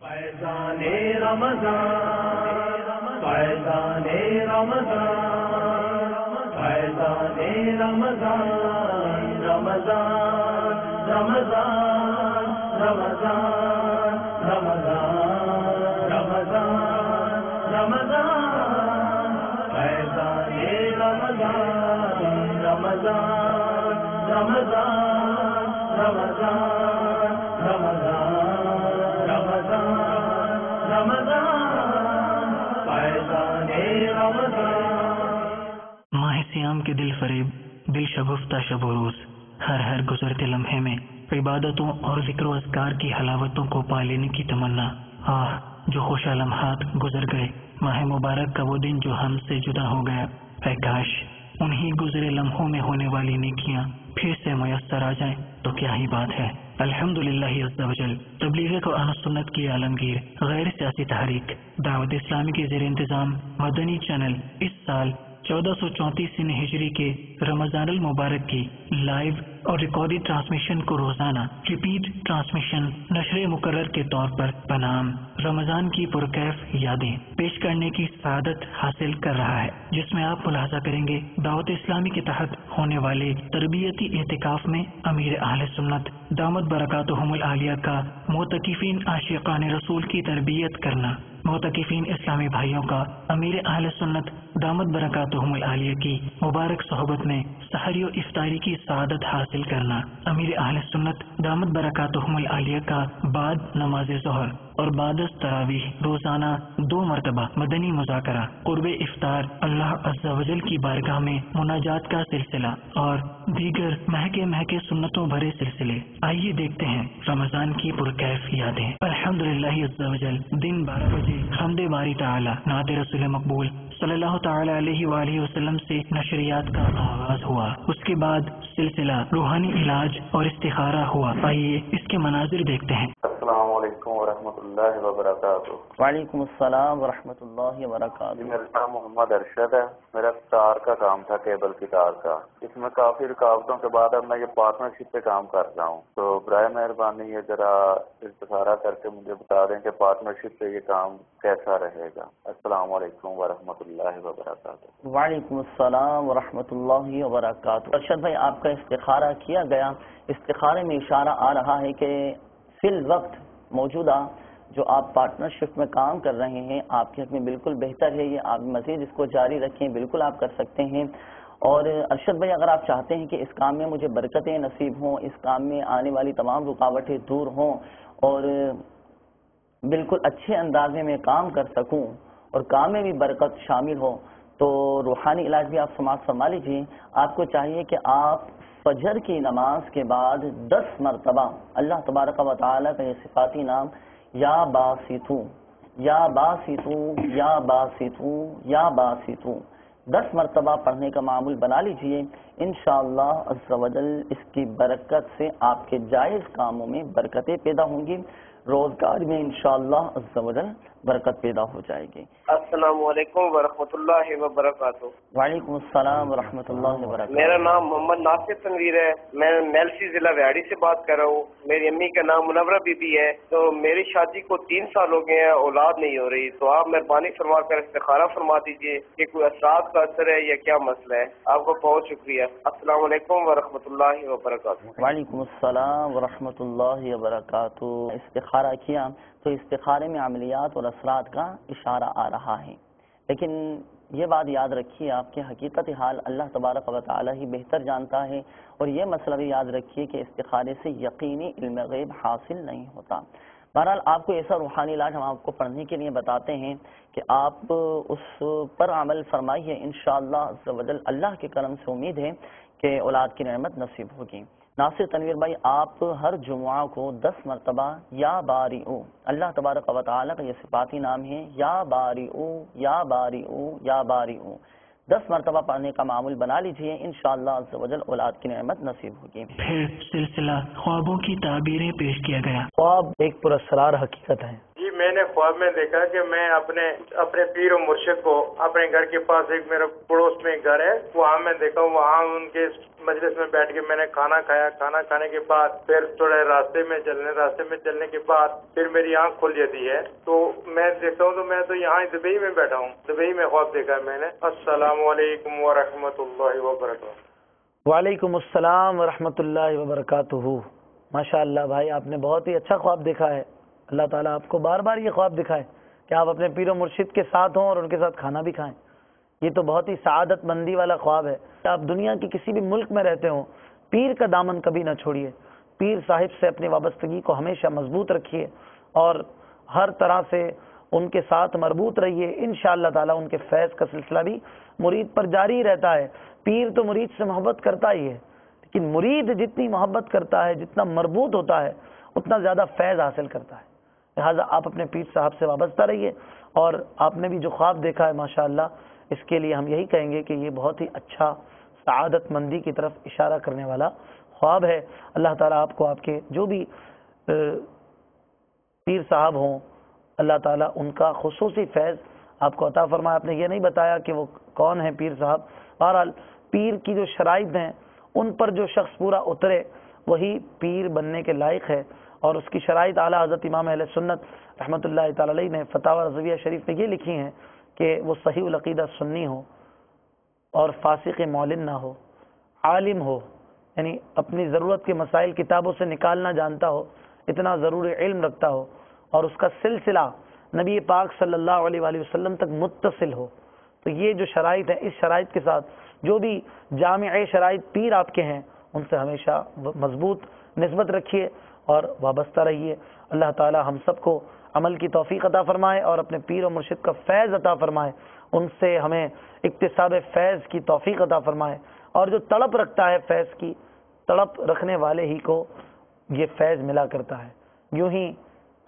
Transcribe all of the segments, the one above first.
فیضان رمضان فیضان رمضان فیضان رمضان رمضان رمضان رمضان رمضان رمضان رمضان فیضان رمضان رمضان رمضان رمضان رمضان رمضان فیضان رمضان۔ ماہ سیام کے دل فریب، دل شگفتہ شب و روز، ہر گزرتے لمحے میں عبادتوں اور ذکر و اذکار کی حلاوتوں کو پا لینے کی تمنا۔ جو خوشا لمحات گزر گئے، ماہ مبارک کا وہ دن جو ہم سے جدا ہو گیا، اے کاش انہی گزرے لمحوں میں ہونے والی نیکیاں پھر سے میسر آ جائیں تو کیا ہی بات ہے۔ الحمدللہ عز و جل تبلیغ قرآن و سنت کی عالمگیر غیر سیاسی تحریک دعوت اسلامی کے زیر انتظام مدنی چینل اس سال 1434 ہجری کے رمضان المبارک کی لائیو اور ریکارڈڈ ٹرانسمیشن کو روزانہ ریپیٹ ٹرانسمیشن نشر مقرر کے طور پر بنام رمضان کی پرکیف یادیں پیش کرنے کی سعادت حاصل کر رہا ہے، جس میں آپ ملاحظہ کریں گے دعوت اسلامی کے تحت ہونے والے تربیتی اعتکاف میں امیر اہل سنت دامت برکاتہم العالیہ کا معتکفین عاشقان رسول کی تربیت کرنا، معتکفین اسلامی بھائیوں کا امیر اہل سنت دامت برکاتہم العالیہ کی مبارک صحبت میں سحری و افطاری کی سعادت حاصل کرنا، امیر اہل سنت دامت برکاتہم العالیہ کا بعد نماز ظہر اور بعد از تراویح روزانہ 2 مرتبہ مدنی مذاکرہ، قرب افطار، اللہ عز و جل کی بارگاہ میں مناجات کا سلسلہ اور دیگر مہکے سنتوں بھرے سلسلے۔ آئیے دیکھتے ہیں رمضان کی پرکیف یادیں۔ الحمدللہ عز و جل دن 12 بجے حمد باری تعالی نعت رسول مقبول صلی اللہ تعالی علیہ وآلہ وسلم سے نشریات کا آغاز ہوا، اس کے بعد سلسلہ روحانی علاج اور استخارہ ہوا۔ آئیے اس کے مناظر دیکھتے ہیں۔ السلام علیکم ورحمۃ اللہ وبرکاتہ۔ وعلیکم السلام ورحمۃ اللہ وبرکاتہ۔ میرا نام محمد ارشد ہے، میرا تار کا کام تھا، کیبل کی تار کا۔ اس میں کافی رکاوٹوں کے بعد اب میں یہ پارٹنرشپ پہ کام کر رہا ہوں، تو برائے مہربانی یہ ذرا استخارہ کر کے مجھے بتا دیں کہ پارٹنرشپ پہ یہ کام کیسا رہے گا۔ السلام علیکم ورحمۃ اللہ وبرکاتہ۔ وعلیکم السلام ورحمۃ اللہ وبرکاتہ۔ ارشد بھائی، آپ کا استخارہ کیا گیا، استخارے میں اشارہ آ رہا ہے کہ فی الوقت موجودہ جو آپ پارٹنرشپ میں کام کر رہے ہیں آپ کے حق میں بالکل بہتر ہے، یہ آپ مزید اس کو جاری رکھیں، بالکل آپ کر سکتے ہیں۔ اور ارشد بھائی، اگر آپ چاہتے ہیں کہ اس کام میں مجھے برکتیں نصیب ہوں، اس کام میں آنے والی تمام رکاوٹیں دور ہوں اور بالکل اچھے اندازے میں کام کر سکوں اور کام میں بھی برکت شامل ہو، تو روحانی علاج بھی آپ سماعت فرما لیجیے۔ آپ کو چاہیے کہ آپ فجر کی نماز کے بعد 10 مرتبہ اللہ تبارک و تعالیٰ کا یہ صفاتی نام یا باسطو یا باسطو یا باسطو یا باسطو 10 مرتبہ پڑھنے کا معمول بنا لیجئے۔ انشاءاللہ عز و جل اس کی برکت سے آپ کے جائز کاموں میں برکتیں پیدا ہوں گی، روزگار میں انشاءاللہ عز و جل برکت پیدا ہو جائے گی۔ السلام علیکم ورحمۃ اللہ وبرکاتہ۔ وعلیکم السلام ورحمۃ اللہ وبرکاتہ۔ میرا نام محمد ناصر تنویر ہے، میں میلسی ضلع ویاڑی سے بات کر رہا ہوں۔ میری امی کا نام منورہ بی بی ہے، تو میری شادی کو 3 سال ہو گئے ہیں، اولاد نہیں ہو رہی، تو آپ مہربانی فرما کر استخارہ فرما دیجیے کہ کوئی اثرات کا اثر ہے یا کیا مسئلہ ہے۔ آپ کو بہت شکریہ۔ السلام علیکم ورحمۃ اللہ وبرکاتہ۔ وعلیکم السلام ورحمۃ اللہ وبرکاتہ۔ استخارہ کیا تو استخارے میں عملیات اور اثرات کا اشارہ آ رہا ہے، لیکن یہ بات یاد رکھیے آپ کے حقیقت حال اللہ تبارک و تعالی ہی بہتر جانتا ہے، اور یہ مسئلہ بھی یاد رکھیے کہ استخارے سے یقینی علم غیب حاصل نہیں ہوتا۔ بہرحال آپ کو ایسا روحانی علاج ہم آپ کو پڑھنے کے لیے بتاتے ہیں کہ آپ اس پر عمل فرمائیے، انشاءاللہ عز و جل اللہ کے کرم سے امید ہے کہ اولاد کی نعمت نصیب ہوگی۔ ناصر تنویر بھائی، آپ ہر جمعہ کو 10 مرتبہ یا باریعو، اللہ تبارک و تعالیٰ کا یہ صفاتی نام ہے، یا باریعو یا باریعو یا باریعو 10 مرتبہ پڑھنے کا معمول بنا لیجئے، انشاءاللہ عز و جل اولاد کی نعمت نصیب ہوگی۔ پھر سلسلہ خوابوں کی تعبیریں پیش کیا گیا۔ خواب ایک پراسرار حقیقت ہے۔ جی میں نے خواب میں دیکھا کہ میں اپنے پیر و مرشد کو اپنے گھر کے پاس ایک میرے پڑوس میں ایک گھر ہے وہاں میں دیکھا ہوں، وہاں ان کے مجلس میں بیٹھ کے میں نے کھانا کھایا، کھانا کھانے کے بعد پھر تھوڑے راستے میں چلنے کے بعد پھر میری آنکھ کھل جاتی ہے تو میں دیکھتا ہوں تو میں تو یہاں دبئی میں بیٹھا ہوں، دبئی میں خواب دیکھا ہے میں نے۔ السلام علیکم ورحمۃ اللہ وبرکاتہ۔ وعلیکم السلام ورحمۃ اللہ وبرکاتہ۔ ماشاء اللہ بھائی، آپ نے بہت ہی اچھا خواب دیکھا ہے۔ اللہ تعالیٰ آپ کو بار بار یہ خواب دکھائے کہ آپ اپنے پیر و مرشد کے ساتھ ہوں اور ان کے ساتھ کھانا بھی کھائیں۔ یہ تو بہت ہی سعادت مندی والا خواب ہے۔ آپ دنیا کی کسی بھی ملک میں رہتے ہوں، پیر کا دامن کبھی نہ چھوڑیے، پیر صاحب سے اپنی وابستگی کو ہمیشہ مضبوط رکھیے اور ہر طرح سے ان کے ساتھ مربوط رہیے۔ انشاءاللہ تعالیٰ ان کے فیض کا سلسلہ بھی مرید پر جاری رہتا ہے۔ پیر تو مرید سے محبت کرتا ہی ہے، لیکن مرید جتنی محبت کرتا ہے، جتنا مربوط ہوتا ہے، اتنا زیادہ فیض حاصل کرتا ہے۔ لہٰذا آپ اپنے پیر صاحب سے وابستہ رہیے، اور آپ نے بھی جو خواب دیکھا ہے ماشاءاللہ، اس کے لیے ہم یہی کہیں گے کہ یہ بہت ہی اچھا سعادت مندی کی طرف اشارہ کرنے والا خواب ہے۔ اللہ تعالیٰ آپ کو آپ کے جو بھی پیر صاحب ہوں، اللہ تعالیٰ ان کا خصوصی فیض آپ کو عطا فرمائے۔ آپ نے یہ نہیں بتایا کہ وہ کون ہیں پیر صاحب۔ بہرحال پیر کی جو شرائط ہیں ان پر جو شخص پورا اترے وہی پیر بننے کے لائق ہے، اور اس کی شرائط اعلیٰ حضرت امام اہل سنت رحمۃ اللہ تعالی علیہ نے فتاوی رضویہ شریف میں یہ لکھی ہیں کہ وہ صحیح العقیدہ سنی ہو اور فاسق معلن نہ ہو، عالم ہو، یعنی اپنی ضرورت کے مسائل کتابوں سے نکالنا جانتا ہو، اتنا ضروری علم رکھتا ہو، اور اس کا سلسلہ نبی پاک صلی اللہ علیہ وآلہ وسلم تک متصل ہو۔ تو یہ جو شرائط ہیں، اس شرائط کے ساتھ جو بھی جامع شرائط پیر آپ کے ہیں ان سے ہمیشہ مضبوط نسبت رکھیے اور وابستہ رہیے۔ اللہ تعالی ہم سب کو عمل کی توفیق عطا فرمائے اور اپنے پیر و مرشد کا فیض عطا فرمائے، ان سے ہمیں اکتساب فیض کی توفیق عطا فرمائے، اور جو تڑپ رکھتا ہے فیض کی، تڑپ رکھنے والے ہی کو یہ فیض ملا کرتا ہے، یوں ہی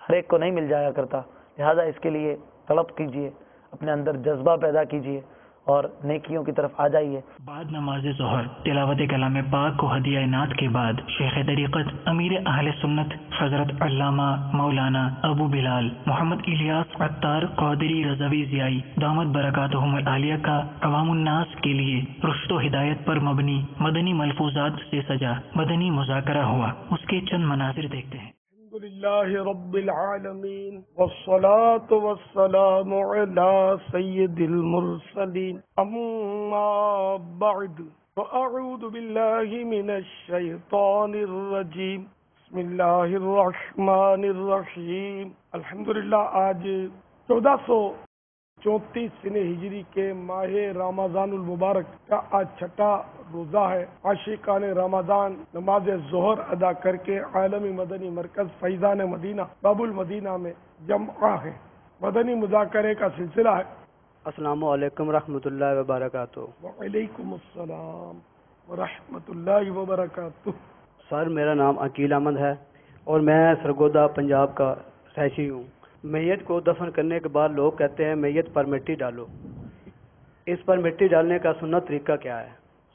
ہر ایک کو نہیں مل جایا کرتا۔ لہذا اس کے لیے تڑپ کیجئے، اپنے اندر جذبہ پیدا کیجئے اور نیکیوں کی طرف آ جائیے۔ بعد نماز ظہر تلاوت کلام پاک کو ہدیہ عنایت کے بعد شیخ طریقت امیر اہل سنت حضرت علامہ مولانا ابو بلال محمد الیاس عطار قادری رضوی ضیائی دامت برکاتہم العالیہ کا عوام الناس کے لیے رشد و ہدایت پر مبنی مدنی ملفوظات سے سجا مدنی مذاکرہ ہوا، اس کے چند مناظر دیکھتے ہیں۔ الحمد للہ رب العالمین والصلاة والسلام علی سید المرسلین اما بعد فاعوذ باللہ من الشیطان الرجیم بسم اللہ الرحمن الرحیم۔ الحمدللہ آج 1434 ہجری کے ماہ رمضان المبارک کا آج چھٹا روزہ ہے۔ عاشقان رمضان نماز ظہر ادا کر کے عالمی مدنی مرکز فیضان مدینہ باب المدینہ میں جمع ہے۔ مدنی مذاکرے کا سلسلہ ہے۔ السلام علیکم رحمۃ اللہ وبرکاتہ۔ وعلیکم السلام ورحمۃ اللہ وبرکاتہ۔ سر میرا نام عقیل احمد ہے اور میں سرگودا پنجاب کا رہائشی ہوں۔ میت کو دفن کرنے کے بعد لوگ کہتے ہیں میت پر مٹی ڈالو، اس پر مٹی ڈالنے کا سنت طریقہ کیا ہے؟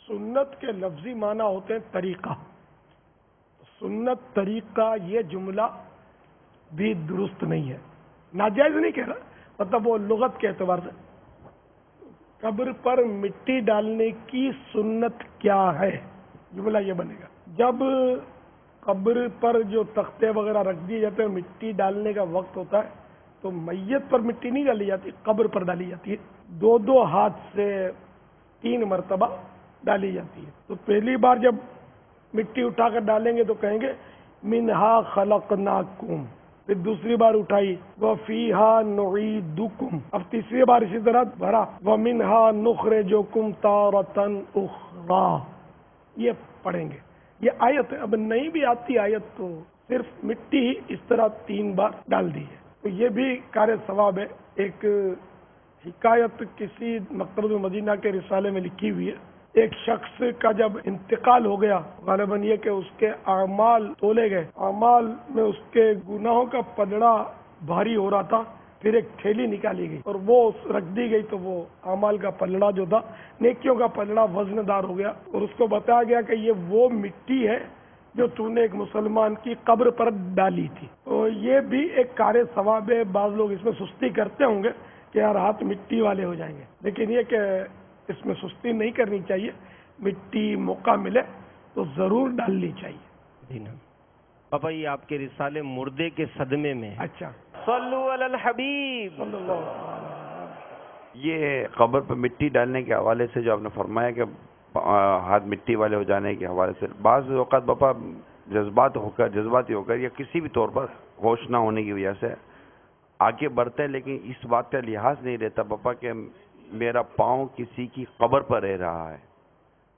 سنت کے لفظی معنی ہوتے ہیں طریقہ۔ سنت طریقہ یہ جملہ بھی درست نہیں ہے، ناجائز نہیں کہہ رہا، مطلب وہ لغت کے اعتبار سے قبر پر مٹی ڈالنے کی سنت کیا ہے، جملہ یہ بنے گا۔ جب قبر پر جو تختے وغیرہ رکھ دیے جاتے ہیں، مٹی ڈالنے کا وقت ہوتا ہے تو میت پر مٹی نہیں ڈالی جاتی، قبر پر ڈالی جاتی ہے، 2 ہاتھ سے 3 مرتبہ ڈالی جاتی ہے۔ تو پہلی بار جب مٹی اٹھا کر ڈالیں گے تو کہیں گے منہا خلقناکم، پھر دوسری بار اٹھائی وفیہا نعیدکم، اب تیسری بار اسی طرح بھرا ومنہا نخرجکم تارۃ اخری، یہ پڑھیں گے۔ یہ آیت ہے، اب نہیں بھی آتی آیت تو صرف مٹی ہی اس طرح 3 بار ڈال دی ہے، تو یہ بھی کار ثواب ہے۔ ایک حکایت کسی مکتبۃ المدینہ کے رسالے میں لکھی ہوئی ہے، ایک شخص کا جب انتقال ہو گیا، غالباً یہ کہ اس کے اعمال تولے گئے، اعمال میں اس کے گناہوں کا پلڑا بھاری ہو رہا تھا، پھر ایک تھیلی نکالی گئی اور وہ رکھ دی گئی، تو وہ اعمال کا پلڑا جو تھا، نیکیوں کا پلڑا وزن دار ہو گیا، اور اس کو بتایا گیا کہ یہ وہ مٹی ہے جو تو نے ایک مسلمان کی قبر پر ڈالی تھی. تو یہ بھی ایک کار ثواب ہے. بعض لوگ اس میں سستی کرتے ہوں گے کہ یار ہاتھ مٹی والے ہو جائیں گے, لیکن یہ کہ اس میں سستی نہیں کرنی چاہیے. مٹی موقع ملے تو ضرور ڈالنی چاہیے. جی نا پاپا, یہ آپ کے رسالے مردے کے صدمے میں. اچھا, صلو علی الحبیب. یہ قبر پہ مٹی ڈالنے کے حوالے سے جو آپ نے فرمایا کہ ہاتھ مٹی والے ہو جانے کے حوالے سے, بعض اوقات باپا جذباتی ہو کر یا کسی بھی طور پر ہوش نہ ہونے کی وجہ سے آگے بڑھتے ہیں, لیکن اس بات کا لحاظ نہیں رہتا باپا کہ میرا پاؤں کسی کی قبر پر رہ رہا ہے.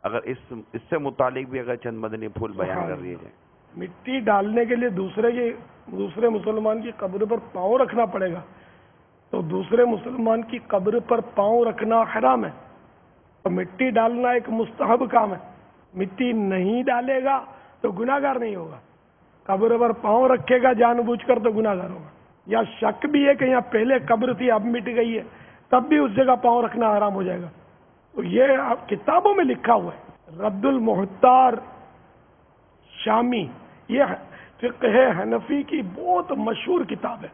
اگر اس سے متعلق بھی اگر چند مدنی پھول بیان کر دیے جائیں. مٹی ڈالنے کے لیے دوسرے مسلمان کی قبر پر پاؤں رکھنا پڑے گا, تو دوسرے مسلمان کی قبر پر پاؤں رکھنا حرام ہے. تو مٹی ڈالنا ایک مستحب کام ہے. مٹی نہیں ڈالے گا تو گناہگار نہیں ہوگا, قبر پر پاؤں رکھے گا جان بوجھ کر تو گناہگار ہوگا. یا شک بھی ہے کہ یہاں پہلے قبر تھی اب مٹ گئی ہے, تب بھی اس جگہ پاؤں رکھنا حرام ہو جائے گا. تو یہ آپ کتابوں میں لکھا ہوا ہے. رد المحتار شامی, یہ فقہ حنفی کی بہت مشہور کتاب ہے.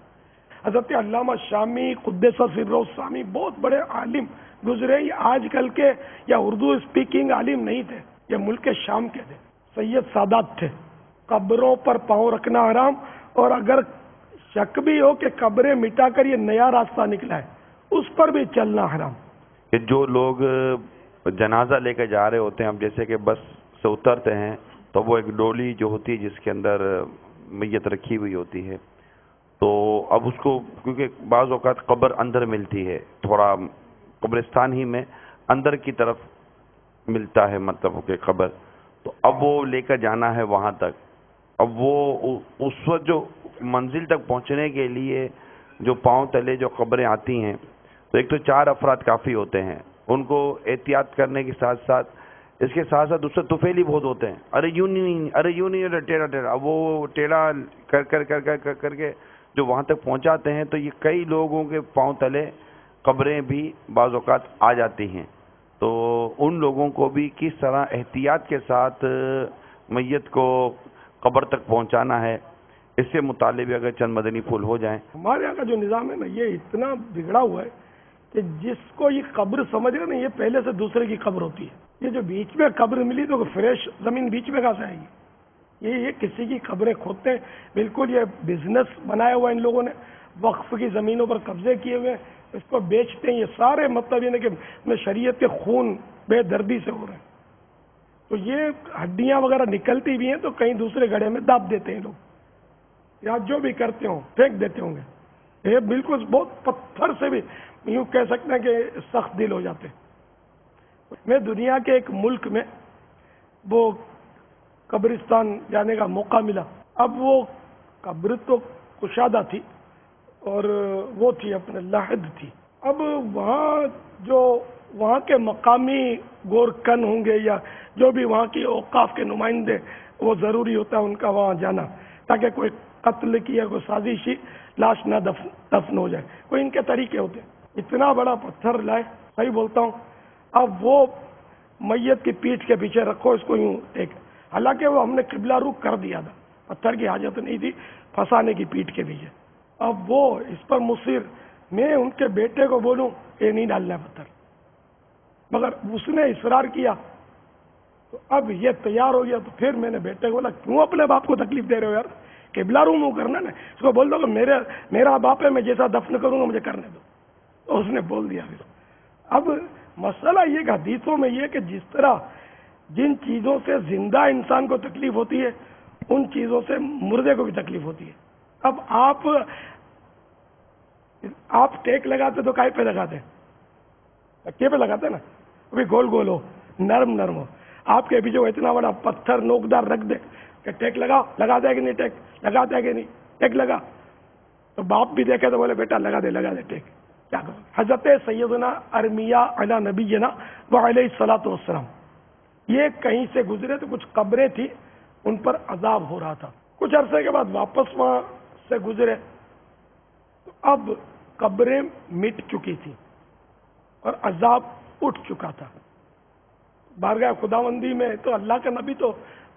حضرت علامہ شامی قدس سرہ السامی بہت بڑے عالم گزرے. یہ آج کل کے یا اردو اسپیکنگ عالم نہیں تھے, یہ ملک شام کے تھے, سید سادات تھے. قبروں پر پاؤں رکھنا حرام, اور اگر شک بھی ہو کہ قبریں مٹا کر یہ نیا راستہ نکلا ہے اس پر بھی چلنا حرام. کہ جو لوگ جنازہ لے کے جا رہے ہوتے ہیں, اب جیسے کہ بس سے اترتے ہیں تو وہ ایک ڈولی جو ہوتی ہے جس کے اندر میت رکھی ہوئی ہوتی ہے, تو اب اس کو کیونکہ بعض اوقات قبر اندر ملتی ہے, تھوڑا قبرستان ہی میں اندر کی طرف ملتا ہے مطلب کہ قبر, تو اب وہ لے کر جانا ہے وہاں تک. اب وہ اس وقت جو منزل تک پہنچنے کے لیے جو پاؤں تلے جو قبریں آتی ہیں, تو ایک تو 4 افراد کافی ہوتے ہیں, ان کو احتیاط کرنے کے ساتھ ساتھ اس کے ساتھ ساتھ اس سے طفیلی بہت ہوتے ہیں. ارے یوں نہیں ٹیڑھا ٹیڑھا. اب وہ ٹیڑھا کر کے جو وہاں تک پہنچاتے ہیں, تو یہ کئی لوگوں کے پاؤں تلے قبریں بھی بعض اوقات آ جاتی ہیں. تو ان لوگوں کو بھی کس طرح احتیاط کے ساتھ میت کو قبر تک پہنچانا ہے, اس سے متعلق اگر چند مدنی پھول ہو جائیں. ہمارے یہاں کا جو نظام ہے نا, یہ اتنا بگڑا ہوا ہے کہ جس کو یہ قبر سمجھ رہے نا, یہ پہلے سے دوسرے کی قبر ہوتی ہے. یہ جو بیچ میں قبر ملی تو فریش زمین بیچ میں کہاں سے آئے گی؟ یہ کسی کی قبریں کھودتے ہیں. بالکل یہ بزنس بنایا ہوا ان لوگوں نے, وقف کی زمینوں پر قبضے کیے ہوئے, اس کو بیچتے ہیں. یہ سارے مطلب یہ کہ شریعت کے خون بے دردی سے ہو رہے ہیں. تو یہ ہڈیاں وغیرہ نکلتی بھی ہیں تو کہیں دوسرے گڑھے میں داب دیتے ہیں لوگ, یا جو بھی کرتے ہوں پھینک دیتے ہوں گے. یہ بالکل بہت پتھر سے بھی یوں کہہ سکتے ہیں کہ سخت دل ہو جاتے ہیں. میں دنیا کے ایک ملک میں وہ قبرستان جانے کا موقع ملا. اب وہ قبر تو کشادہ تھی اور وہ تھی اپنے لاحد تھی. اب وہاں کے مقامی گورکن ہوں گے یا جو بھی وہاں کی اوقاف کے نمائندے, وہ ضروری ہوتا ہے ان کا وہاں جانا, تاکہ کوئی قتل کی یا کوئی سازشی لاش نہ دفن ہو جائے. کوئی ان کے طریقے ہوتے ہیں. اتنا بڑا پتھر لائے, صحیح بولتا ہوں, اب وہ میت کی پیٹھ کے پیچھے رکھو, اس کو یوں ایک, حالانکہ وہ ہم نے قبلہ رخ کر دیا تھا, پتھر کی حاجت نہیں تھی پھنسانے کی پیٹھ کے پیچھے. اب وہ اس پر مصر, میں ان کے بیٹے کو بولوں کہ نہیں ڈالنا ہے پتھر, مگر اس نے اصرار کیا. تو اب یہ تیار ہو گیا. تو پھر میں نے بیٹے کو بولا, کیوں اپنے باپ کو تکلیف دے رہے ہو یار, قبلہ رخ منہ کرنا نا, اس کو بول دو کہ میرا باپ ہے, میں جیسا دفن کروں گا مجھے کرنے دو. تو اس نے بول دیا. پھر اب مسئلہ یہ کہ حدیثوں میں یہ کہ جس طرح جن چیزوں سے زندہ انسان کو تکلیف ہوتی ہے, ان چیزوں سے مردے کو بھی تکلیف ہوتی ہے. اب آپ ٹیک لگاتے تو کائی پہ لگاتے ہیں, تکیے پہ لگاتے نا, ابھی گول گول ہو, نرم ہو. آپ کے پیچھے اتنا بڑا پتھر نوکدار رکھ دے کہ ٹیک لگا دے کہ نہیں, ٹیک لگا دے کہ نہیں, ٹیک لگا. تو باپ بھی دیکھے تو بولے بیٹا لگا دے ٹیک. کیا کرو. حضرت سیدنا ارمیہ علی نبینا وعلیہ الصلوۃ والسلام, یہ کہیں سے گزرے تو کچھ قبریں تھی, ان پر عذاب ہو رہا تھا. کچھ عرصے کے بعد واپس وہاں سے گزرے تو اب قبریں مٹ چکی تھی اور عذاب اٹھ چکا تھا. بارگاہ خداوندی میں تو اللہ کا نبی تو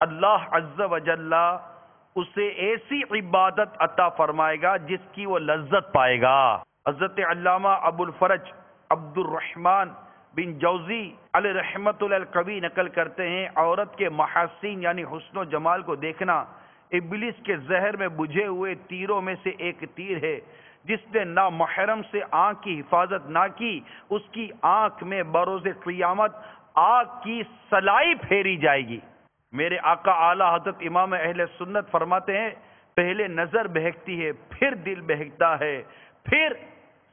اللہ عز و جل اسے ایسی عبادت عطا فرمائے گا جس کی وہ لذت پائے گا۔ حضرت علامہ ابو الفرج عبد الرحمن بن جوزی علیہ رحمت القوی نقل کرتے ہیں، عورت کے محاسن یعنی حسن و جمال کو دیکھنا ابلیس کے زہر میں بجھے ہوئے تیروں میں سے ایک تیر ہے۔ جس نے نامحرم سے آنکھ کی حفاظت نہ کی، اس کی آنکھ میں بروز قیامت آگ کی سلائی پھیری جائے گی۔ میرے آقا اعلی حضرت امام اہل سنت فرماتے ہیں، پہلے نظر بہکتی ہے، پھر دل بہکتا ہے، پھر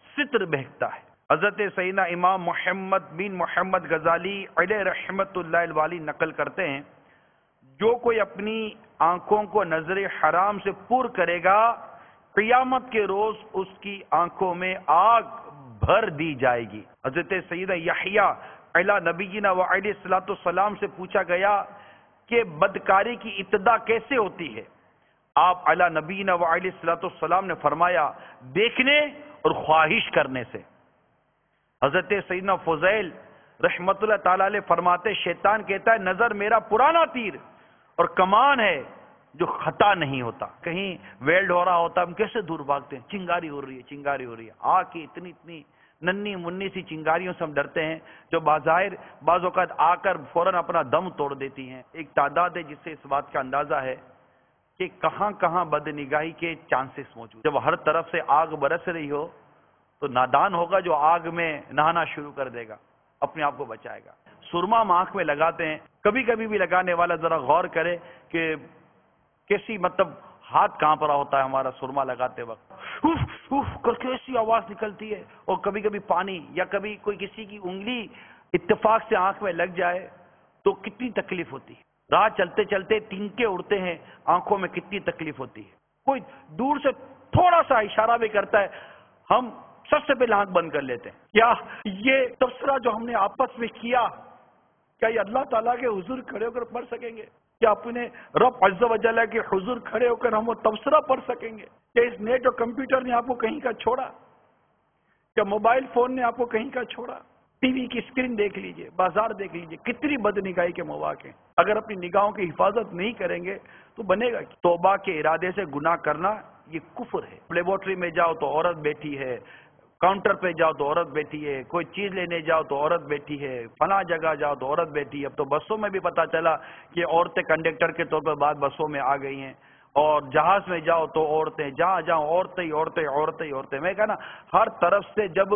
ستر بہکتا ہے۔ حضرت سیدنا امام محمد بن محمد غزالی علیہ رحمت اللہ الوالی نقل کرتے ہیں، جو کوئی اپنی آنکھوں کو نظر حرام سے پر کرے گا، قیامت کے روز اس کی آنکھوں میں آگ بھر دی جائے گی۔ حضرت سیدنا یحییٰ علیہ نبینا و علیہ الصلوۃ والسلام سے پوچھا گیا کہ بدکاری کی ابتدا کیسے ہوتی ہے؟ آپ علیہ نبینا و علیہ الصلوۃ والسلام نے فرمایا، دیکھنے اور خواہش کرنے سے۔ حضرت سیدنا فضیل رحمت اللہ تعالی علیہ فرماتے، شیطان کہتا ہے نظر میرا پرانا تیر اور کمان ہے جو خطا نہیں ہوتا۔ کہیں ویلڈ ہو رہا ہوتا ہم کیسے دور بھاگتے ہیں، چنگاری ہو رہی ہے، چنگاری ہو رہی ہے، آگ کی اتنی اتنی ننی منی سی چنگاریوں سے ہم ڈرتے ہیں جو بظاہر بعض اوقات آ کر فوراً اپنا دم توڑ دیتی ہیں۔ ایک تعداد ہے جس سے اس بات کا اندازہ ہے کہ کہاں کہاں بد نگاہی کے چانسز موجود۔ جب ہر طرف سے آگ برس رہی ہو تو نادان ہوگا جو آگ میں نہانا شروع کر دے گا، اپنے آپ کو بچائے گا۔ سرما ہم آنکھ میں لگاتے ہیں، کبھی کبھی بھی لگانے والا ذرا غور کرے کہ کیسی مطلب ہاتھ کانپ رہا ہوتا ہے ہمارا سرما لگاتے وقت، اف اف کر کے ایسی آواز نکلتی ہے، اور کبھی کبھی پانی یا کبھی کوئی کسی کی انگلی اتفاق سے آنکھ میں لگ جائے تو کتنی تکلیف ہوتی ہے۔ راہ چلتے چلتے تنکے اڑتے ہیں، آنکھوں میں کتنی تکلیف ہوتی ہے۔ کوئی دور سے تھوڑا سا اشارہ بھی کرتا ہے، ہم سب سے پہلے آنکھ بند کر لیتے ہیں۔ کیا یہ تبصرہ جو ہم نے آپس میں کیا، کیا یہ اللہ تعالیٰ کے حضور کھڑے ہو کر پڑھ سکیں گے؟ کیا اپنے رب عز و جل کے حضور کھڑے ہو کر ہم وہ تبصرہ پڑھ سکیں گے؟ کیا اس نیٹ اور کمپیوٹر نے آپ کو کہیں کا چھوڑا؟ کیا موبائل فون نے آپ کو کہیں کا چھوڑا؟ ٹی وی کی اسکرین دیکھ لیجئے، بازار دیکھ لیجئے، کتنی بد نگاہی کے مواقع ہیں۔ اگر اپنی نگاہوں کی حفاظت نہیں کریں گے تو بنے گا۔ توبہ کے ارادے سے گناہ کرنا یہ کفر ہے۔ لیبورٹری میں جاؤ تو عورت بیٹھی ہے، کاؤنٹر پہ جاؤ تو عورت بیٹھی ہے، کوئی چیز لینے جاؤ تو عورت بیٹھی ہے، فلاں جگہ جاؤ تو عورت بیٹھی ہے۔ اب تو بسوں میں بھی پتا چلا کہ عورتیں کنڈکٹر کے طور پر بعد بسوں میں آ گئی ہیں، اور جہاز میں جاؤ تو عورتیں، جہاں جاؤ عورتیں ہی عورتیں عورتیں ہی عورتیں۔ میں کہا نا، ہر طرف سے جب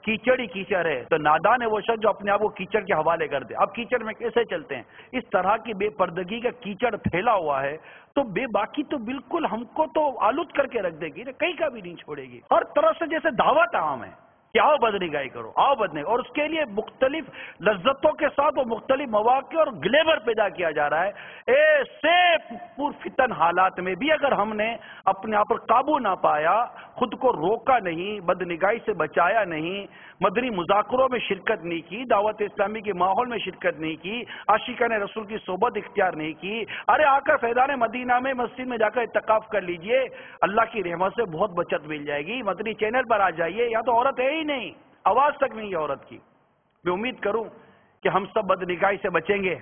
کیچڑ ہی کیچڑ ہے تو نادان ہے وہ شخص جو اپنے آپ کو کیچڑ کے حوالے کر دے۔ اب کیچڑ میں کیسے چلتے ہیں؟ اس طرح کی بے پردگی کا کیچڑ پھیلا ہوا ہے تو بے باکی تو بالکل ہم کو تو آلود کر کے رکھ دے گی، کہیں کا بھی نہیں چھوڑے گی۔ ہر طرف سے جیسے دعوت عام ہے کہ آؤ بد نگاہی کرو، آؤ بد نگاہی، اور اس کے لیے مختلف لذتوں کے ساتھ وہ مختلف مواقع اور گلیور پیدا کیا جا رہا ہے۔ ایسے پرفتن حالات میں بھی اگر ہم نے اپنے آپ پر قابو نہ پایا، خود کو روکا نہیں، بد نگاہی سے بچایا نہیں، مدنی مذاکروں میں شرکت نہیں کی، دعوت اسلامی کے ماحول میں شرکت نہیں کی، عاشقان رسول کی صحبت اختیار نہیں کی، ارے آ کر فیضان مدینہ میں مسجد میں جا کر اعتکاف کر لیجئے، اللہ کی رحمت سے بہت بچت مل جائے گی۔ مدنی چینل پر آ جائیے، یا تو عورت ہے ہی نہیں، آواز تک نہیں ہے عورت کی۔ میں امید کروں کہ ہم سب بد نگاہی سے بچیں گے۔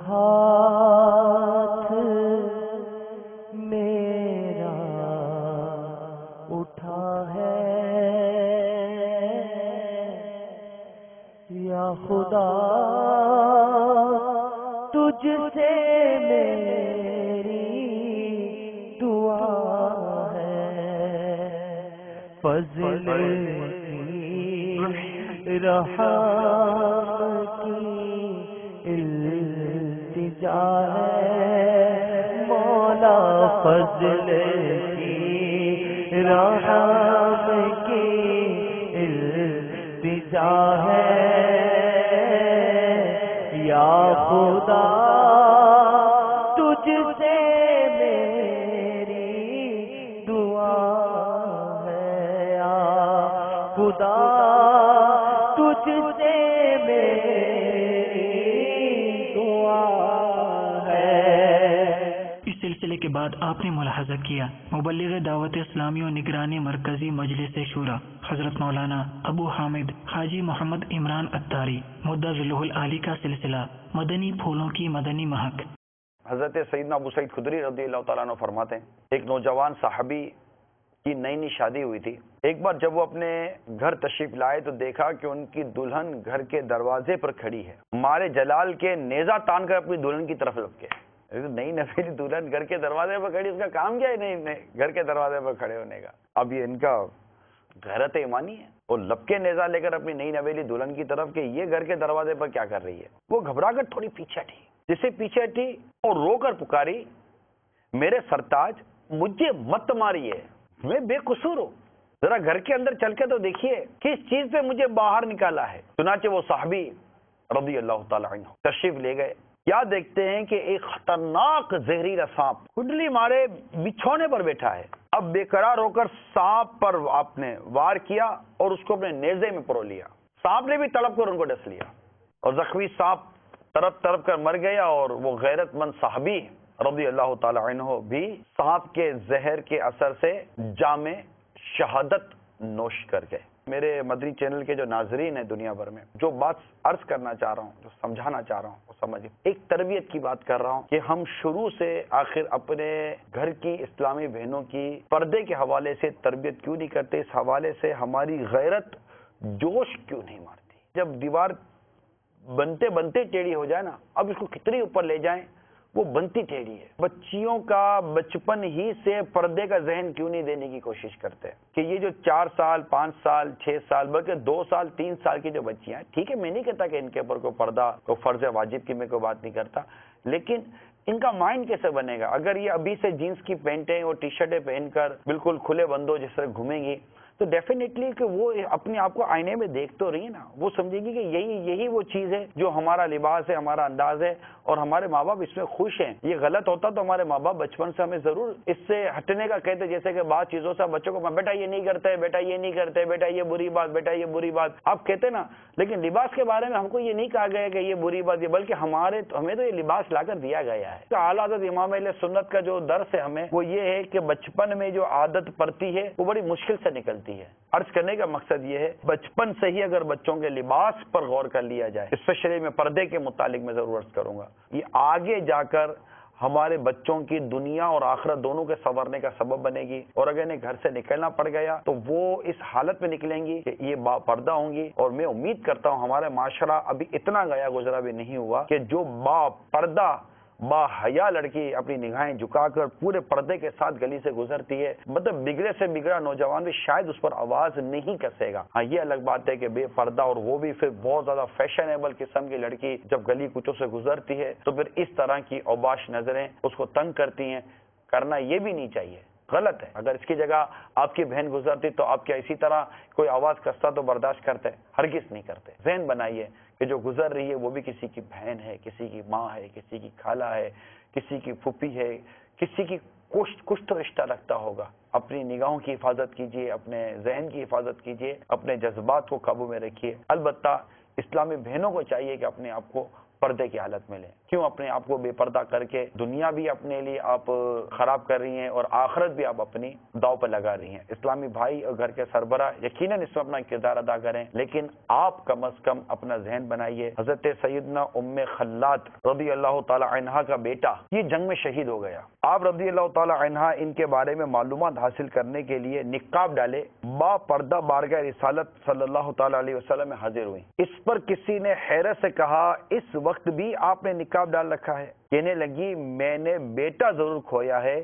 ہاتھ میرا اٹھا ہے یا خدا، تجھ سے میری دعا ہے، فضل کی رحمت کی التجا ہے، مولا فضل کی رحمت کی التجا ہے، یا خدا تجھ سے میری دعا ہے، یا خدا تجھ سے میری دعا ہے۔ اس سلسلے سلسلے کے بعد آپ نے ملاحظہ کیا مبلغ دعوت اسلامی و نگرانی مرکزی مجلس شورا حضرت مولانا ابو حامد حاجی محمد عمران اتاری مدعا ذلہ العالی کا سلسلہ مدنی پھولوں کی مدنی مہک۔ حضرت سیدنا ابو سعید خدری رضی اللہ تعالیٰ عنہ فرماتے ہیں ایک نوجوان صحابی کی نئی شادی ہوئی تھی۔ ایک بار جب وہ اپنے گھر تشریف لائے تو دیکھا کہ ان کی دلہن گھر کے دروازے پر کھڑی ہے، مارے جلال کے نیزہ تان کر اپنی دلہن کی طرف لپکے۔ نئی نویلی دلہن گھر کے دروازے پر کھڑی، اس کا کام کیا ہے نہیں گھر کے دروازے پر کھڑے ہونے کا؟ اب یہ ان کا غیرت ایمانی ہے، وہ لپکے نیزہ لے کر اپنی نئی نویلی دلہن کی طرف کہ یہ گھر کے دروازے پر کیا کر رہی ہے۔ وہ گھبرا کر تھوڑی پیچھے ہٹی، جسے پیچھے ہٹی اور رو کر پکاری، میرے سرتاج مجھے مت ماریے، میں بے قصور ہوں، ذرا گھر کے اندر چل کے تو دیکھیے کس چیز پہ مجھے باہر نکالا ہے۔ چنانچہ وہ صحابی رضی اللہ تعالیٰ عنہ تشریف لے گئے، کیا دیکھتے ہیں کہ ایک خطرناک زہریلا سانپ کنڈلی مارے بچھونے پر بیٹھا ہے۔ اب بے قرار ہو کر سانپ پر آپ نے وار کیا اور اس کو اپنے نیزے میں پرو لیا۔ سانپ نے بھی تڑپ کر ان کو ڈس لیا اور زخمی سانپ تڑپ تڑپ کر مر گیا، اور وہ غیرت مند صحابی رضی اللہ تعالی عنہ بھی سانپ کے زہر کے اثر سے جام شہادت نوش کر گئے۔ میرے مدنی چینل کے جو ناظرین ہیں دنیا بھر میں، جو بات عرض کرنا چاہ رہا ہوں، جو سمجھانا چاہ رہا ہوں وہ سمجھیں۔ ایک تربیت کی بات کر رہا ہوں کہ ہم شروع سے آخر اپنے گھر کی اسلامی بہنوں کی پردے کے حوالے سے تربیت کیوں نہیں کرتے؟ اس حوالے سے ہماری غیرت جوش کیوں نہیں مارتی؟ جب دیوار بنتے بنتے ٹیڑھی ہو جائے نا، اب اس کو کتنی اوپر لے جائیں وہ بنتی ٹیڑھی ہے۔ بچیوں کا بچپن ہی سے پردے کا ذہن کیوں نہیں دینے کی کوشش کرتے کہ یہ جو 4 سال 5 سال 6 سال بلکہ 2 سال 3 سال کی جو بچیاں ہیں، ٹھیک ہے میں نہیں کہتا کہ ان کے اوپر کوئی پردہ کو فرض واجب کی میں کوئی بات نہیں کرتا، لیکن ان کا مائنڈ کیسے بنے گا؟ اگر یہ ابھی سے جینس کی پینٹیں اور ٹی شرٹیں پہن کر بالکل کھلے بندوں جس طرح گھومیں گی تو ڈیفینیٹلی کہ وہ اپنے آپ کو آئینے میں دیکھ تو رہی ہے نا، وہ سمجھے گی کہ یہی وہ چیز ہے جو ہمارا لباس ہے، ہمارا انداز ہے، اور ہمارے ماں باپ اس میں خوش ہیں۔ یہ غلط ہوتا تو ہمارے ماں باپ بچپن سے ہمیں ضرور اس سے ہٹنے کا کہتے، جیسے کہ بعض چیزوں سے بچوں کو بیٹا یہ نہیں کرتے، بیٹا یہ نہیں کرتے، بیٹا یہ بری بات، بیٹا یہ بری بات آپ کہتے نا، لیکن لباس کے بارے میں ہم کو یہ نہیں کہا گیا کہ یہ بری بات ہے، بلکہ ہمیں تو یہ لباس لا کر دیا گیا ہے۔ اعلیٰ حضرت امام اہل سنت کا جو درس ہے ہمیں وہ یہ ہے کہ بچپن میں جو عادت پڑتی ہے وہ بڑی مشکل سے نکلتی ہے۔ عرض کرنے کا مقصد یہ ہے بچپن سے ہی اگر بچوں کے لباس پر غور کر لیا جائے، اسپیشلی میں پردے کے متعلق میں ضرور عرض کروں گا، یہ آگے جا کر ہمارے بچوں کی دنیا اور آخرت دونوں کے سنورنے کا سبب بنے گی، اور اگر انہیں گھر سے نکلنا پڑ گیا تو وہ اس حالت میں نکلیں گی کہ یہ با پردہ ہوں گی۔ اور میں امید کرتا ہوں ہمارے معاشرہ ابھی اتنا گیا گزرا بھی نہیں ہوا کہ جو با پردہ با حیا لڑکی اپنی نگاہیں جھکا کر پورے پردے کے ساتھ گلی سے گزرتی ہے، مطلب بگڑے سے بگڑا نوجوان بھی شاید اس پر آواز نہیں کسے گا۔ ہاں یہ الگ بات ہے کہ بے پردہ اور وہ بھی پھر بہت زیادہ فیشنیبل قسم کی لڑکی جب گلی کوچوں سے گزرتی ہے تو پھر اس طرح کی اوباش نظریں اس کو تنگ کرتی ہیں، کرنا یہ بھی نہیں چاہیے، غلط ہے۔ اگر اس کی جگہ آپ کی بہن گزرتی تو آپ کیا اسی طرح کوئی آواز کستا تو برداشت کرتے؟ ہرگز نہیں کرتے۔ ذہن بنائیے کہ جو گزر رہی ہے وہ بھی کسی کی بہن ہے، کسی کی ماں ہے، کسی کی خالہ ہے، کسی کی پھوپھی ہے، کسی کی کچھ تو رشتہ رکھتا ہوگا۔ اپنی نگاہوں کی حفاظت کیجیے، اپنے ذہن کی حفاظت کیجیے، اپنے جذبات کو قابو میں رکھیے۔ البتہ اسلامی بہنوں کو چاہیے کہ اپنے آپ کو پردے کی حالت میں لیں۔ کیوں اپنے آپ کو بے پردہ کر کے دنیا بھی اپنے لیے آپ خراب کر رہی ہیں اور آخرت بھی آپ اپنی داؤ پر لگا رہی ہیں۔ اسلامی بھائی اور گھر کے سربراہ یقیناً اس میں اپنا کردار ادا کریں، لیکن آپ کم از کم اپنا ذہن بنائیے۔ حضرت سیدنا ام خلاد رضی اللہ تعالی عنہا کا بیٹا یہ جنگ میں شہید ہو گیا۔ آپ رضی اللہ تعالی عنہا ان کے بارے میں معلومات حاصل کرنے کے لیے نقاب ڈالے با پردہ بارگاہ رسالت صلی اللہ تعالی علیہ وسلم میں حاضر ہوئی۔ اس پر کسی نے حیرت سے کہا اس وقت بھی آپ نے نقاب ڈال رکھا ہے؟ کہنے لگی میں نے بیٹا ضرور کھویا ہے،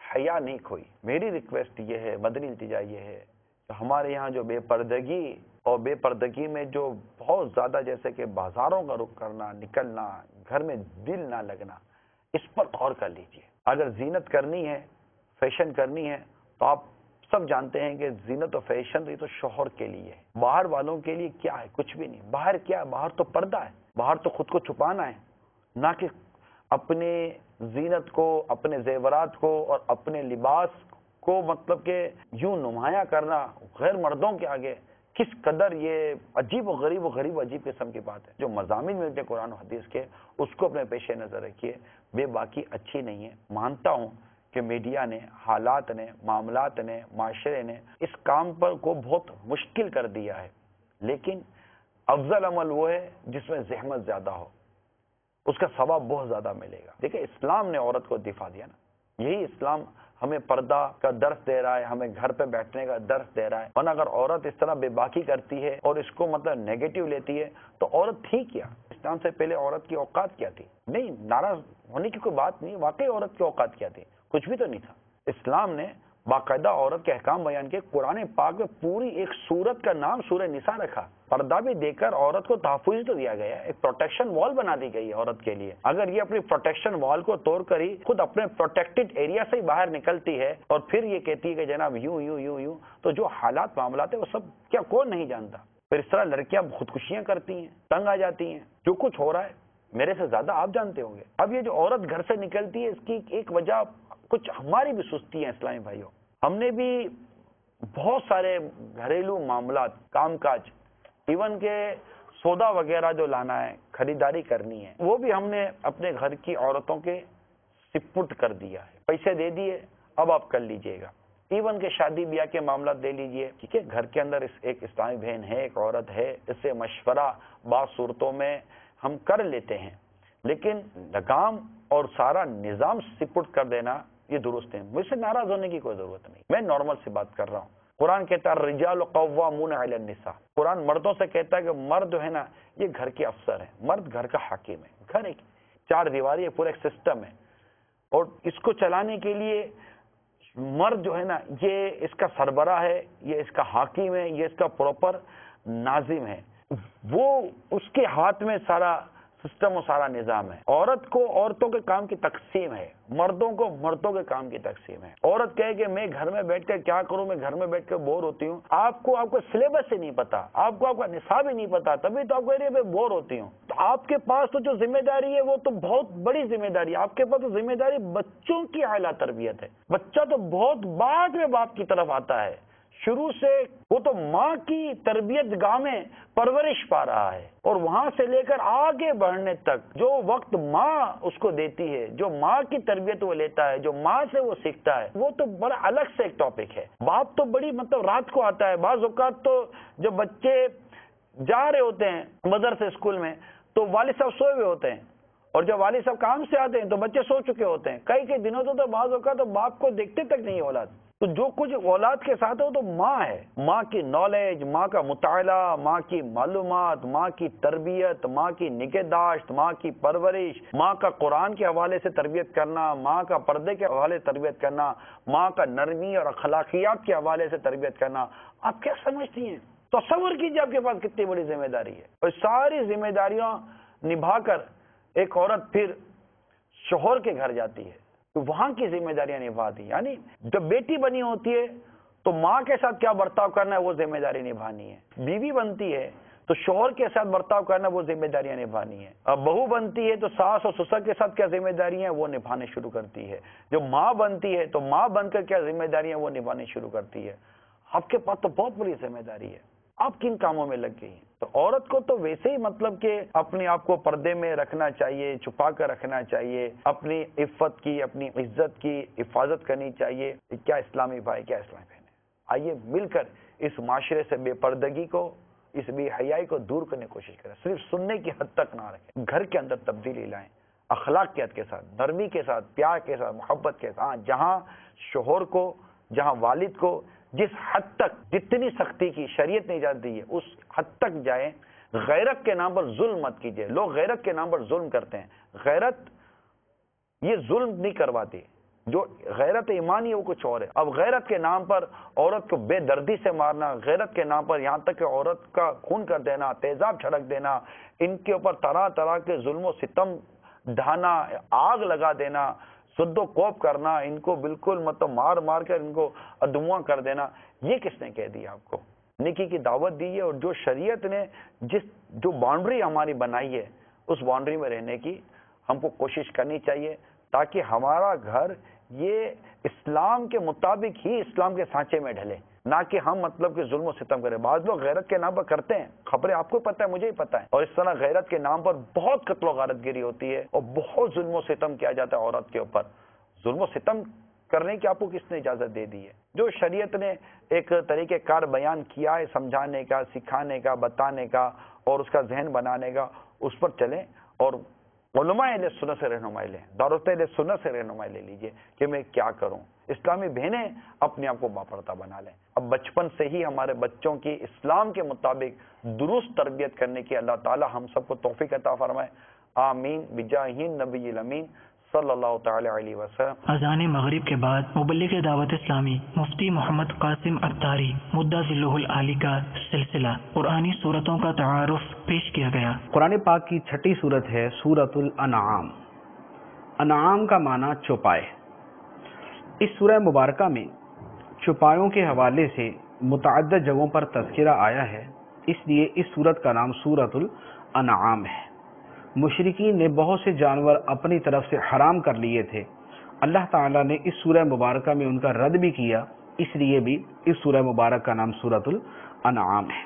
حیا نہیں کھوئی۔ میری ریکویسٹ یہ ہے، مدنی التجا یہ ہے کہ ہمارے یہاں جو بے پردگی اور بے پردگی میں جو بہت زیادہ جیسے کہ بازاروں کا رخ کرنا، نکلنا، گھر میں دل نہ لگنا، اس پر غور کر لیجئے۔ اگر زینت کرنی ہے، فیشن کرنی ہے تو آپ سب جانتے ہیں کہ زینت و فیشن یہ تو شوہر کے لیے ہے، باہر والوں کے لیے کیا ہے؟ کچھ بھی نہیں۔ باہر کیا ہے؟ باہر تو پردہ ہے، باہر تو خود کو چھپانا ہے، نہ کہ اپنے زینت کو، اپنے زیورات کو اور اپنے لباس کو مطلب کہ یوں نمایاں کرنا غیر مردوں کے آگے۔ کس قدر یہ عجیب و غریب عجیب قسم کی بات ہے۔ جو مضامین ملتے قرآن و حدیث کے اس کو اپنے پیش نظر رکھیے۔ بے باکی اچھی نہیں ہے. مانتا ہوں کہ میڈیا نے، حالات نے، معاملات نے، معاشرے نے اس کام پر کو بہت مشکل کر دیا ہے، لیکن افضل عمل وہ ہے جس میں زحمت زیادہ ہو، اس کا ثواب بہت زیادہ ملے گا. دیکھیں اسلام نے عورت کو دفاع دیا نا، یہی اسلام ہمیں پردہ کا درس دے رہا ہے، ہمیں گھر پہ بیٹھنے کا درس دے رہا ہے. ورنہ اگر عورت اس طرح بے باکی کرتی ہے اور اس کو مطلب نیگیٹو لیتی ہے تو عورت تھی کیا؟ اسلام سے پہلے عورت کی اوقات کیا تھی؟ نہیں، ناراض ہونے کی کوئی بات نہیں، واقعی عورت کی اوقات کیا تھی؟ کچھ بھی تو نہیں تھا. اسلام نے باقاعدہ عورت کے احکام بیان کیے. قرآن پاک میں پوری ایک سورت کا نام سورہ نساء رکھا. پردہ بھی دے کر عورت کو تحفظ تو دیا گیا ہے، ایک پروٹیکشن وال بنا دی گئی ہے عورت کے لیے. اگر یہ اپنی پروٹیکشن وال کو توڑ کر ہی خود اپنے پروٹیکٹڈ ایریا سے ہی باہر نکلتی ہے اور پھر یہ کہتی ہے کہ جناب یوں یوں یوں یوں، تو جو حالات معاملات ہیں وہ سب کیا کون نہیں جانتا؟ پھر اس طرح لڑکیاں خودکشیاں کرتی ہیں، تنگ آ جاتی ہیں. جو کچھ ہو رہا ہے میرے سے زیادہ آپ جانتے ہوں گے. اب یہ جو عورت گھر سے نکلتی ہے اس کی ایک وجہ کچھ ہماری بھی سستی ہے اسلامی بھائیوں. ہم نے بھی بہت سارے گھریلو معاملات، کام کاج، ایون کہ سودا وغیرہ جو لانا ہے، خریداری کرنی ہے، وہ بھی ہم نے اپنے گھر کی عورتوں کے سپرد کر دیا ہے. پیسے دے دیے، اب آپ کر لیجئے گا. ایون کہ شادی بیاہ کے معاملات دے لیجئے، ٹھیک ہے، گھر کے اندر ایک اسلامی بہن ہے، ایک عورت ہے، اس سے مشورہ بعض صورتوں میں ہم کر لیتے ہیں، لیکن لگام اور سارا نظام سپرد کر دینا یہ درست ہے. مجھ سے ناراض ہونے کی کوئی ضرورت نہیں، میں نارمل سی بات کر رہا ہوں. قرآن کہتا ہے الرجال قوامون علی النساء. قرآن مردوں سے کہتا ہے کہ مرد جو ہے نا یہ گھر کے افسر ہیں، مرد گھر کا حاکم ہے. گھر ایک چار دیواری ہے، پورا ایک سسٹم ہے، اور اس کو چلانے کے لیے مرد جو ہے نا یہ اس کا سربراہ ہے، یہ اس کا حاکم ہے، یہ اس کا پراپر ناظم ہے. وہ اس کے ہاتھ میں سارا سسٹم و سارا نظام ہے. عورت کو عورتوں کے کام کی تقسیم ہے، مردوں کو مردوں کے کام کی تقسیم ہے. عورت کہے کہ میں گھر میں بیٹھ کر کیا کروں، میں گھر میں بیٹھ کر بور ہوتی ہوں. آپ کو سلیبس ہی نہیں پتا، آپ کا نصاب ہی نہیں پتا، تبھی تو آپ کہہ رہے ہیں میں بور ہوتی ہوں. تو آپ کے پاس تو جو ذمہ داری ہے وہ تو بہت بڑی ذمہ داری ہے. آپ کے پاس تو ذمہ داری بچوں کی اعلیٰ تربیت ہے. بچہ تو بہت بعد میں باپ کی طرف آتا ہے، شروع سے وہ تو ماں کی تربیت گاہ میں پرورش پا رہا ہے، اور وہاں سے لے کر آگے بڑھنے تک جو وقت ماں اس کو دیتی ہے، جو ماں کی تربیت وہ لیتا ہے، جو ماں سے وہ سیکھتا ہے، وہ تو بڑا الگ سے ایک ٹاپک ہے. باپ تو بڑی مطلب رات کو آتا ہے. بعض اوقات تو جب بچے جا رہے ہوتے ہیں مدرسے اسکول میں تو والد صاحب سوئے ہوئے ہوتے ہیں، اور جب والد صاحب کام سے آتے ہیں تو بچے سو چکے ہوتے ہیں. کئی دنوں تو بعض اوقات تو باپ کو دیکھتے تک نہیں اولاد. تو جو کچھ اولاد کے ساتھ ہے وہ تو ماں ہے. ماں کی نالج، ماں کا مطالعہ، ماں کی معلومات، ماں کی تربیت، ماں کی نگہداشت، ماں کی پرورش، ماں کا قرآن کے حوالے سے تربیت کرنا، ماں کا پردے کے حوالے سے تربیت کرنا، ماں کا نرمی اور اخلاقیات کے حوالے سے تربیت کرنا. آپ کیا سمجھتی ہیں؟ تصور کیجیے آپ کے پاس کتنی بڑی ذمہ داری ہے. اور ساری ذمہ داریاں نبھا کر ایک عورت پھر شوہر کے گھر جاتی ہے تو وہاں کی ذمہ داریاں نبھاتی. یعنی جب بیٹی بنی ہوتی ہے تو ماں کے ساتھ کیا برتاؤ کرنا ہے وہ ذمہ داری نبھانی ہے. بیوی بنتی ہے تو شوہر کے ساتھ برتاؤ کرنا وہ ذمہ داریاں نبھانی ہے. اب بہو بنتی ہے تو ساس اور سسر کے ساتھ کیا ذمہ داریاں وہ نبھانے شروع کرتی ہے. جو ماں بنتی ہے تو ماں بن کر کیا ذمہ داریاں وہ نبھانے شروع کرتی ہے. آپ کے پاس تو بہت بڑی ذمہ داری ہے. آپ کن کاموں میں لگ گئی ہیں؟ تو عورت کو تو ویسے ہی مطلب کہ اپنے آپ کو پردے میں رکھنا چاہیے، چھپا کر رکھنا چاہیے، اپنی عفت کی، اپنی عزت کی حفاظت کرنی چاہیے. کیا اسلامی بھائی، کیا اسلامی بہن، آئیے مل کر اس معاشرے سے بے پردگی کو، اس بے حیائی کو دور کرنے کی کوشش کریں. صرف سننے کی حد تک نہ رکھیں، گھر کے اندر تبدیلی لائیں، اخلاقیات کے ساتھ، نرمی کے ساتھ، پیار کے ساتھ، محبت کے ساتھ. جہاں شوہر کو، جہاں والد کو جس حد تک جتنی سختی کی شریعت نے اجازت دی ہے اس حد تک جائیں. غیرت کے نام پر ظلم مت کیجیے. لوگ غیرت کے نام پر ظلم کرتے ہیں. غیرت یہ ظلم نہیں کرواتی. جو غیرت ایمانی ہے وہ کچھ اور ہے. اب غیرت کے نام پر عورت کو بے دردی سے مارنا، غیرت کے نام پر یہاں تک کہ عورت کا خون کر دینا، تیزاب چھڑک دینا، ان کے اوپر طرح طرح کے ظلم و ستم ڈھانا، آگ لگا دینا، سد و کوپ کرنا، ان کو بالکل مطلب مار مار کر ان کو ادموا کر دینا، یہ کس نے کہہ دیا آپ کو؟ نیکی کی دعوت دی ہے. اور جو شریعت نے جو باؤنڈری ہماری بنائی ہے اس باؤنڈری میں رہنے کی ہم کو کوشش کرنی چاہیے تاکہ ہمارا گھر یہ اسلام کے مطابق ہی اسلام کے سانچے میں ڈھلے. نہ کہ ہم مطلب کہ ظلم و ستم کریں. بعض لوگ غیرت کے نام پر کرتے ہیں, خبریں آپ کو پتہ ہے, مجھے ہی پتہ ہے, اور اس طرح غیرت کے نام پر بہت قتل و غارت گیری ہوتی ہے اور بہت ظلم و ستم کیا جاتا ہے عورت کے اوپر. ظلم و ستم کرنے کی آپ کو کس نے اجازت دے دی ہے؟ جو شریعت نے ایک طریقہ کار بیان کیا ہے سمجھانے کا, سکھانے کا, بتانے کا اور اس کا ذہن بنانے کا, اس پر چلیں. اور علماء اہل سنت سے رہنمائی لیں, دارالحکومت اہل سنت سے رہنمائی لے لیجئے کہ میں کیا کروں. اسلامی بہنیں اپنے آپ کو باپردہ بنا لیں. اب بچپن سے ہی ہمارے بچوں کی اسلام کے مطابق درست تربیت کرنے کی اللہ تعالی ہم سب کو توفیق عطا فرمائے. آمین بجاہ نبی الامین صلی اللہ تعالی علیہ وسلم. اذان مغرب کے بعد مبلغ دعوت اسلامی مفتی محمد قاسم اختاری مدہ ذلہ العالی کا سلسلہ قرآنی صورتوں کا تعارف پیش کیا گیا. قرآن پاک کی چھٹی صورت ہے سورۃ الانعام. انعام کا معنی چوپائے. اس سورہ مبارکہ میں چوپایوں کے حوالے سے متعدد جگہوں پر تذکرہ آیا ہے, اس لیے اس سورت کا نام سورۃ الانعام ہے. مشرکین نے بہت سے جانور اپنی طرف سے حرام کر لیے تھے. اللہ تعالیٰ نے اس سورہ مبارکہ میں ان کا رد بھی کیا, اس لیے بھی اس سورہ مبارک کا نام سورۃ الانعام ہے.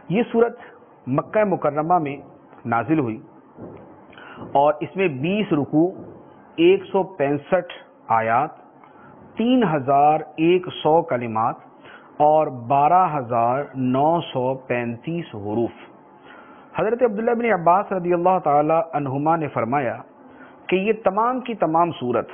یہ سورت مکہ مکرمہ میں نازل ہوئی اور اس میں 20 رکوع, 165 آیات, 3100 کلمات اور 12935 حروف. حضرت عبداللہ بن عباس رضی اللہ تعالی عنہما نے فرمایا کہ یہ تمام کی تمام سورت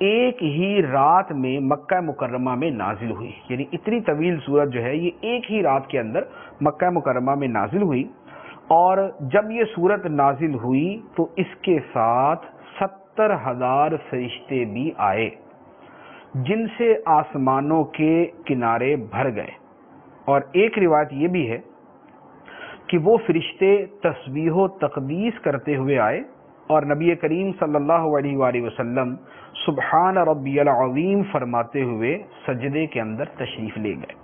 ایک ہی رات میں مکہ مکرمہ میں نازل ہوئی. یعنی اتنی طویل سورت جو ہے یہ ایک ہی رات کے اندر مکہ مکرمہ میں نازل ہوئی. اور جب یہ سورت نازل ہوئی تو اس کے ساتھ 70,000 فرشتے بھی آئے جن سے آسمانوں کے کنارے بھر گئے. اور ایک روایت یہ بھی ہے کہ وہ فرشتے تسبیح و تقدیس کرتے ہوئے آئے اور نبی کریم صلی اللہ علیہ وآلہ وسلم سبحان ربی العظیم فرماتے ہوئے سجدے کے اندر تشریف لے گئے.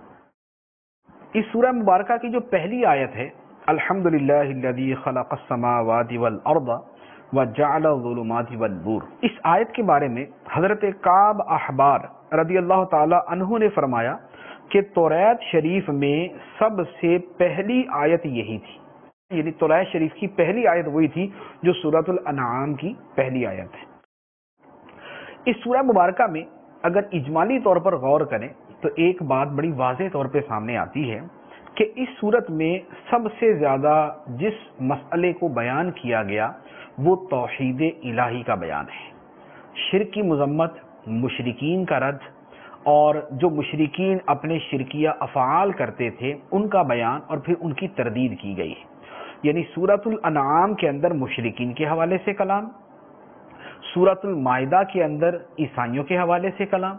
اس سورہ مبارکہ کی جو پہلی آیت ہے الحمدللہ الذی خلق السماوات والارض وجعل الظلمات والنور, اس آیت کے بارے میں حضرت کعب احبار رضی اللہ تعالی عنہ نے فرمایا کہ توریت شریف میں سب سے پہلی آیت یہی تھی. یعنی توریت شریف کی پہلی آیت وہی تھی جو سورۃ الانعام کی پہلی آیت ہے. اس سورہ مبارکہ میں اگر اجمالی طور پر غور کریں تو ایک بات بڑی واضح طور پہ سامنے آتی ہے کہ اس سورت میں سب سے زیادہ جس مسئلے کو بیان کیا گیا وہ توحید الہی کا بیان ہے. شرک کی مذمت, مشرکین کا رد اور جو مشرکین اپنے شرکیہ افعال کرتے تھے ان کا بیان اور پھر ان کی تردید کی گئی. یعنی سورۃ الانعام کے اندر مشرکین کے حوالے سے کلام, سورۃ المائدہ کے اندر عیسائیوں کے حوالے سے کلام,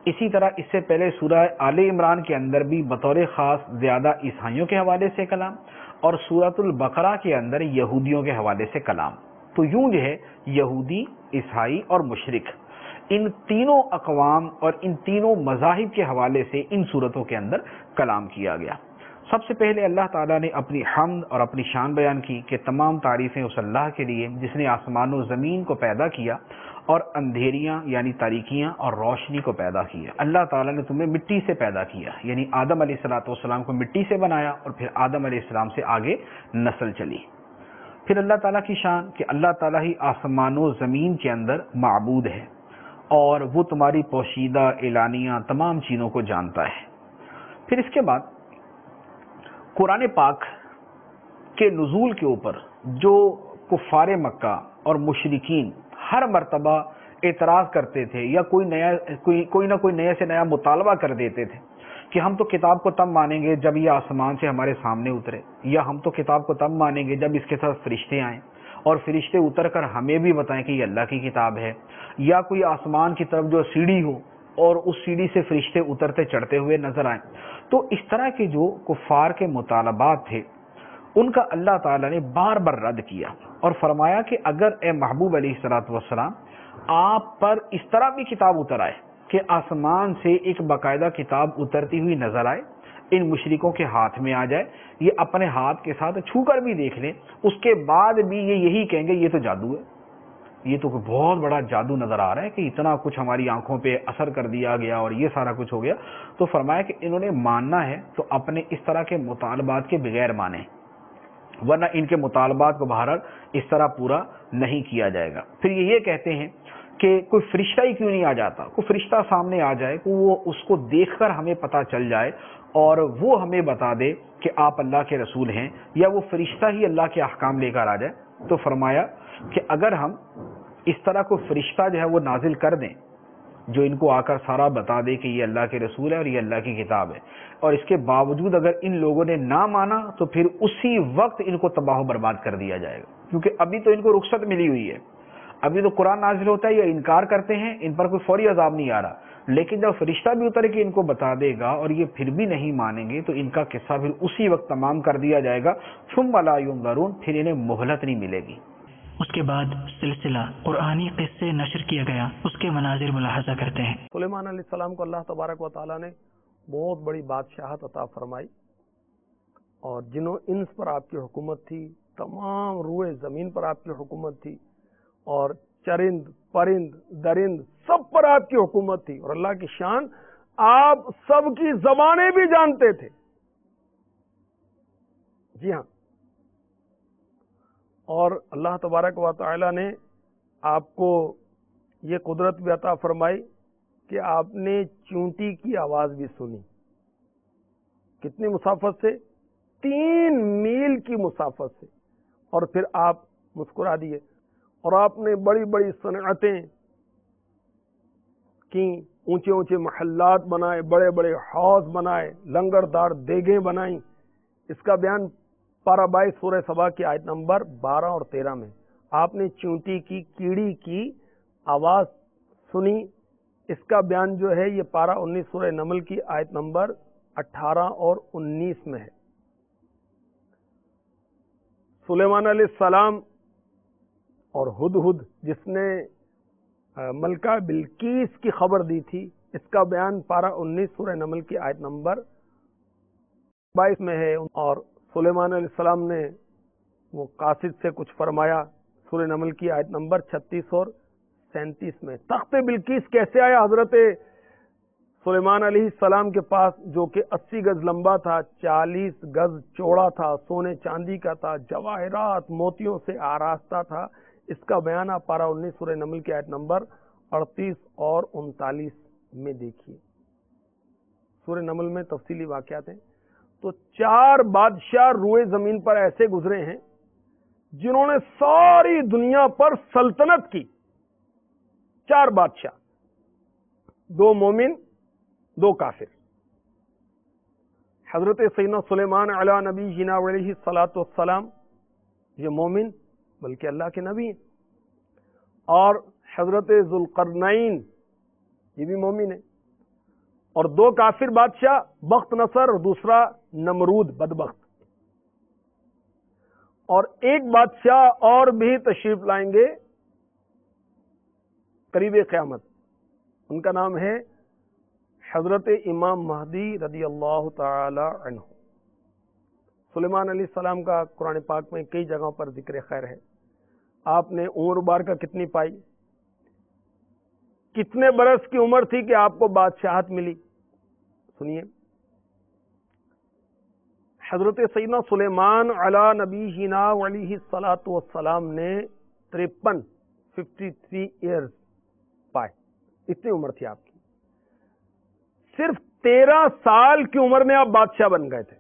اسی طرح اس سے پہلے سورہ آل عمران کے اندر بھی بطور خاص زیادہ عیسائیوں کے حوالے سے کلام, اور سورۃ البقرہ کے اندر یہودیوں کے حوالے سے کلام. تو یوں جو ہے یہودی, عیسائی اور مشرک ان تینوں اقوام اور ان تینوں مذاہب کے حوالے سے ان صورتوں کے اندر کلام کیا گیا. سب سے پہلے اللہ تعالیٰ نے اپنی حمد اور اپنی شان بیان کی کہ تمام تعریفیں اس اللہ کے لیے جس نے آسمان و زمین کو پیدا کیا اور اندھیریاں یعنی تاریکیاں اور روشنی کو پیدا کیا. اللہ تعالیٰ نے تمہیں مٹی سے پیدا کیا, یعنی آدم علیہ السلام کو مٹی سے بنایا اور پھر آدم علیہ السلام سے آگے نسل چلی. پھر اللہ تعالیٰ کی شان کہ اللہ تعالیٰ ہی آسمان و زمین کے اندر معبود ہے اور وہ تمہاری پوشیدہ اعلانیہ تمام چیزوں کو جانتا ہے. پھر اس کے بعد قرآن پاک کے نزول کے اوپر جو کفار مکہ اور مشرکین ہر مرتبہ اعتراض کرتے تھے یا کوئی نہ کوئی نئے سے نیا مطالبہ کر دیتے تھے کہ ہم تو کتاب کو تب مانیں گے جب یہ آسمان سے ہمارے سامنے اترے, یا ہم تو کتاب کو تب مانیں گے جب اس کے ساتھ فرشتے آئیں اور فرشتے اتر کر ہمیں بھی بتائیں کہ یہ اللہ کی کتاب ہے, یا کوئی آسمان کی طرف جو سیڑھی ہو اور اس سیڑھی سے فرشتے اترتے چڑھتے ہوئے نظر آئیں. تو اس طرح کے جو کفار کے مطالبات تھے ان کا اللہ تعالیٰ نے بار بار رد کیا اور فرمایا کہ اگر اے محبوب علیہ السلام آپ پر اس طرح بھی کتاب اتر آئے کہ آسمان سے ایک باقاعدہ کتاب اترتی ہوئی نظر آئے, ان مشرکوں کے ہاتھ میں آ جائے, یہ اپنے ہاتھ کے ساتھ چھو کر بھی دیکھ لیں, اس کے بعد بھی یہ یہی کہیں گے یہ تو جادو ہے, یہ تو بہت بڑا جادو نظر آ رہا ہے کہ اتنا کچھ ہماری آنکھوں پہ اثر کر دیا گیا اور یہ سارا کچھ ہو گیا. تو فرمایا کہ انہوں نے ماننا ہے تو اپنے اس طرح کے مطالبات کے بغیر مانیں، ورنہ ان کے مطالبات کو بہرحال اس طرح پورا نہیں کیا جائے گا. پھر یہ کہتے ہیں کہ کوئی فرشتہ ہی کیوں نہیں آ جاتا، کوئی فرشتہ سامنے آ جائے کہ وہ اس کو دیکھ کر ہمیں پتہ چل جائے اور وہ ہمیں بتا دے کہ آپ اللہ کے رسول ہیں، یا وہ فرشتہ ہی اللہ کے احکام لے کر آ جائے. تو فرمایا کہ اگر ہم اس طرح کو فرشتہ جو ہے وہ نازل کر دیں جو ان کو آ کر سارا بتا دے کہ یہ اللہ کے رسول ہے اور یہ اللہ کی کتاب ہے، اور اس کے باوجود اگر ان لوگوں نے نہ مانا تو پھر اسی وقت ان کو تباہ و برباد کر دیا جائے گا. کیونکہ ابھی تو ان کو رخصت ملی ہوئی ہے، ابھی تو قرآن نازل ہوتا ہے، یہ انکار کرتے ہیں، ان پر کوئی فوری عذاب نہیں آ رہا. لیکن جب فرشتہ بھی اتر کے ان کو بتا دے گا اور یہ پھر بھی نہیں مانیں گے تو ان کا قصہ پھر اسی وقت تمام کر دیا جائے گا. ثم لا ينظرون، پھر انہیں مہلت نہیں ملے گی. اس کے بعد سلسلہ قرآنی قصے نشر کیا گیا، اس کے مناظر ملاحظہ کرتے ہیں. سلیمان علیہ السلام کو اللہ تبارک و تعالیٰ نے بہت بڑی بادشاہت عطا فرمائی، اور جنوں انس پر آپ کی حکومت تھی، تمام روئے زمین پر آپ کی حکومت تھی، اور چرند پرند درند سب پر آپ کی حکومت تھی. اور اللہ کی شان، آپ سب کی زبانیں بھی جانتے تھے. جی ہاں، اور اللہ تبارک و تعالی نے آپ کو یہ قدرت بھی عطا فرمائی کہ آپ نے چونٹی کی آواز بھی سنی. کتنی مسافت سے؟ 3 میل کی مسافت سے. اور پھر آپ مسکرا دیے، اور آپ نے بڑی بڑی صنعتیں کی، اونچے اونچے محلات بنائے، بڑے بڑے حوض بنائے، لنگردار دیگیں بنائیں. اس کا بیان پارہ 22 سورہ سبا کی آیت نمبر 12 اور 13 میں. آپ نے چونٹی کی کیڑی کی آواز سنی. اس کا بیان جو ہے یہ پارہ 19 سورہ نمل کی آیت نمبر 18 اور 19 میں ہے. سلیمان علیہ السلام اور ہدہد جس نے ملکہ بلقیس کی خبر دی تھی، اس کا بیان پارہ 19 سورہ نمل کی آیت نمبر 22 میں ہے. اور سلیمان علیہ السلام نے وہ قاصد سے کچھ فرمایا، سورہ نمل کی آیت نمبر 36 اور 37 میں. تخت بلقیس کیسے آیا حضرت سلیمان علیہ السلام کے پاس، جو کہ 80 گز لمبا تھا، 40 گز چوڑا تھا، سونے چاندی کا تھا، جواہرات موتیوں سے آراستہ تھا. اس کا بیان آپ پارہ 19 سورہ نمل کی آیت نمبر 38 اور 39 میں دیکھیے. سورہ نمل میں تفصیلی واقعات ہیں. تو 4 بادشاہ روئے زمین پر ایسے گزرے ہیں جنہوں نے ساری دنیا پر سلطنت کی. 4 بادشاہ، 2 مومن 2 کافر. حضرت سیدنا سلیمان علی نبی جینا علیہ الصلوۃ والسلام یہ مومن بلکہ اللہ کے نبی ہیں، اور حضرت ذوالقرنین یہ بھی مومن ہے. اور 2 کافر بادشاہ، بخت نصر اور دوسرا نمرود بدبخت. اور ایک بادشاہ اور بھی تشریف لائیں گے قریب قیامت، ان کا نام ہے حضرت امام مہدی رضی اللہ تعالی عنہ. سلیمان علیہ السلام کا قرآن پاک میں کئی جگہوں پر ذکر خیر ہے. آپ نے عمر مبارکہ کتنی پائی، کتنے برس کی عمر تھی کہ آپ کو بادشاہت ملی؟ سنیے، حضرت سیدنا سلیمان علی نبی جینا علیہ الصلوۃ والسلام نے 53 ایئرز پائے. اتنی عمر تھی آپ کی. صرف 13 سال کی عمر میں آپ بادشاہ بن گئے تھے،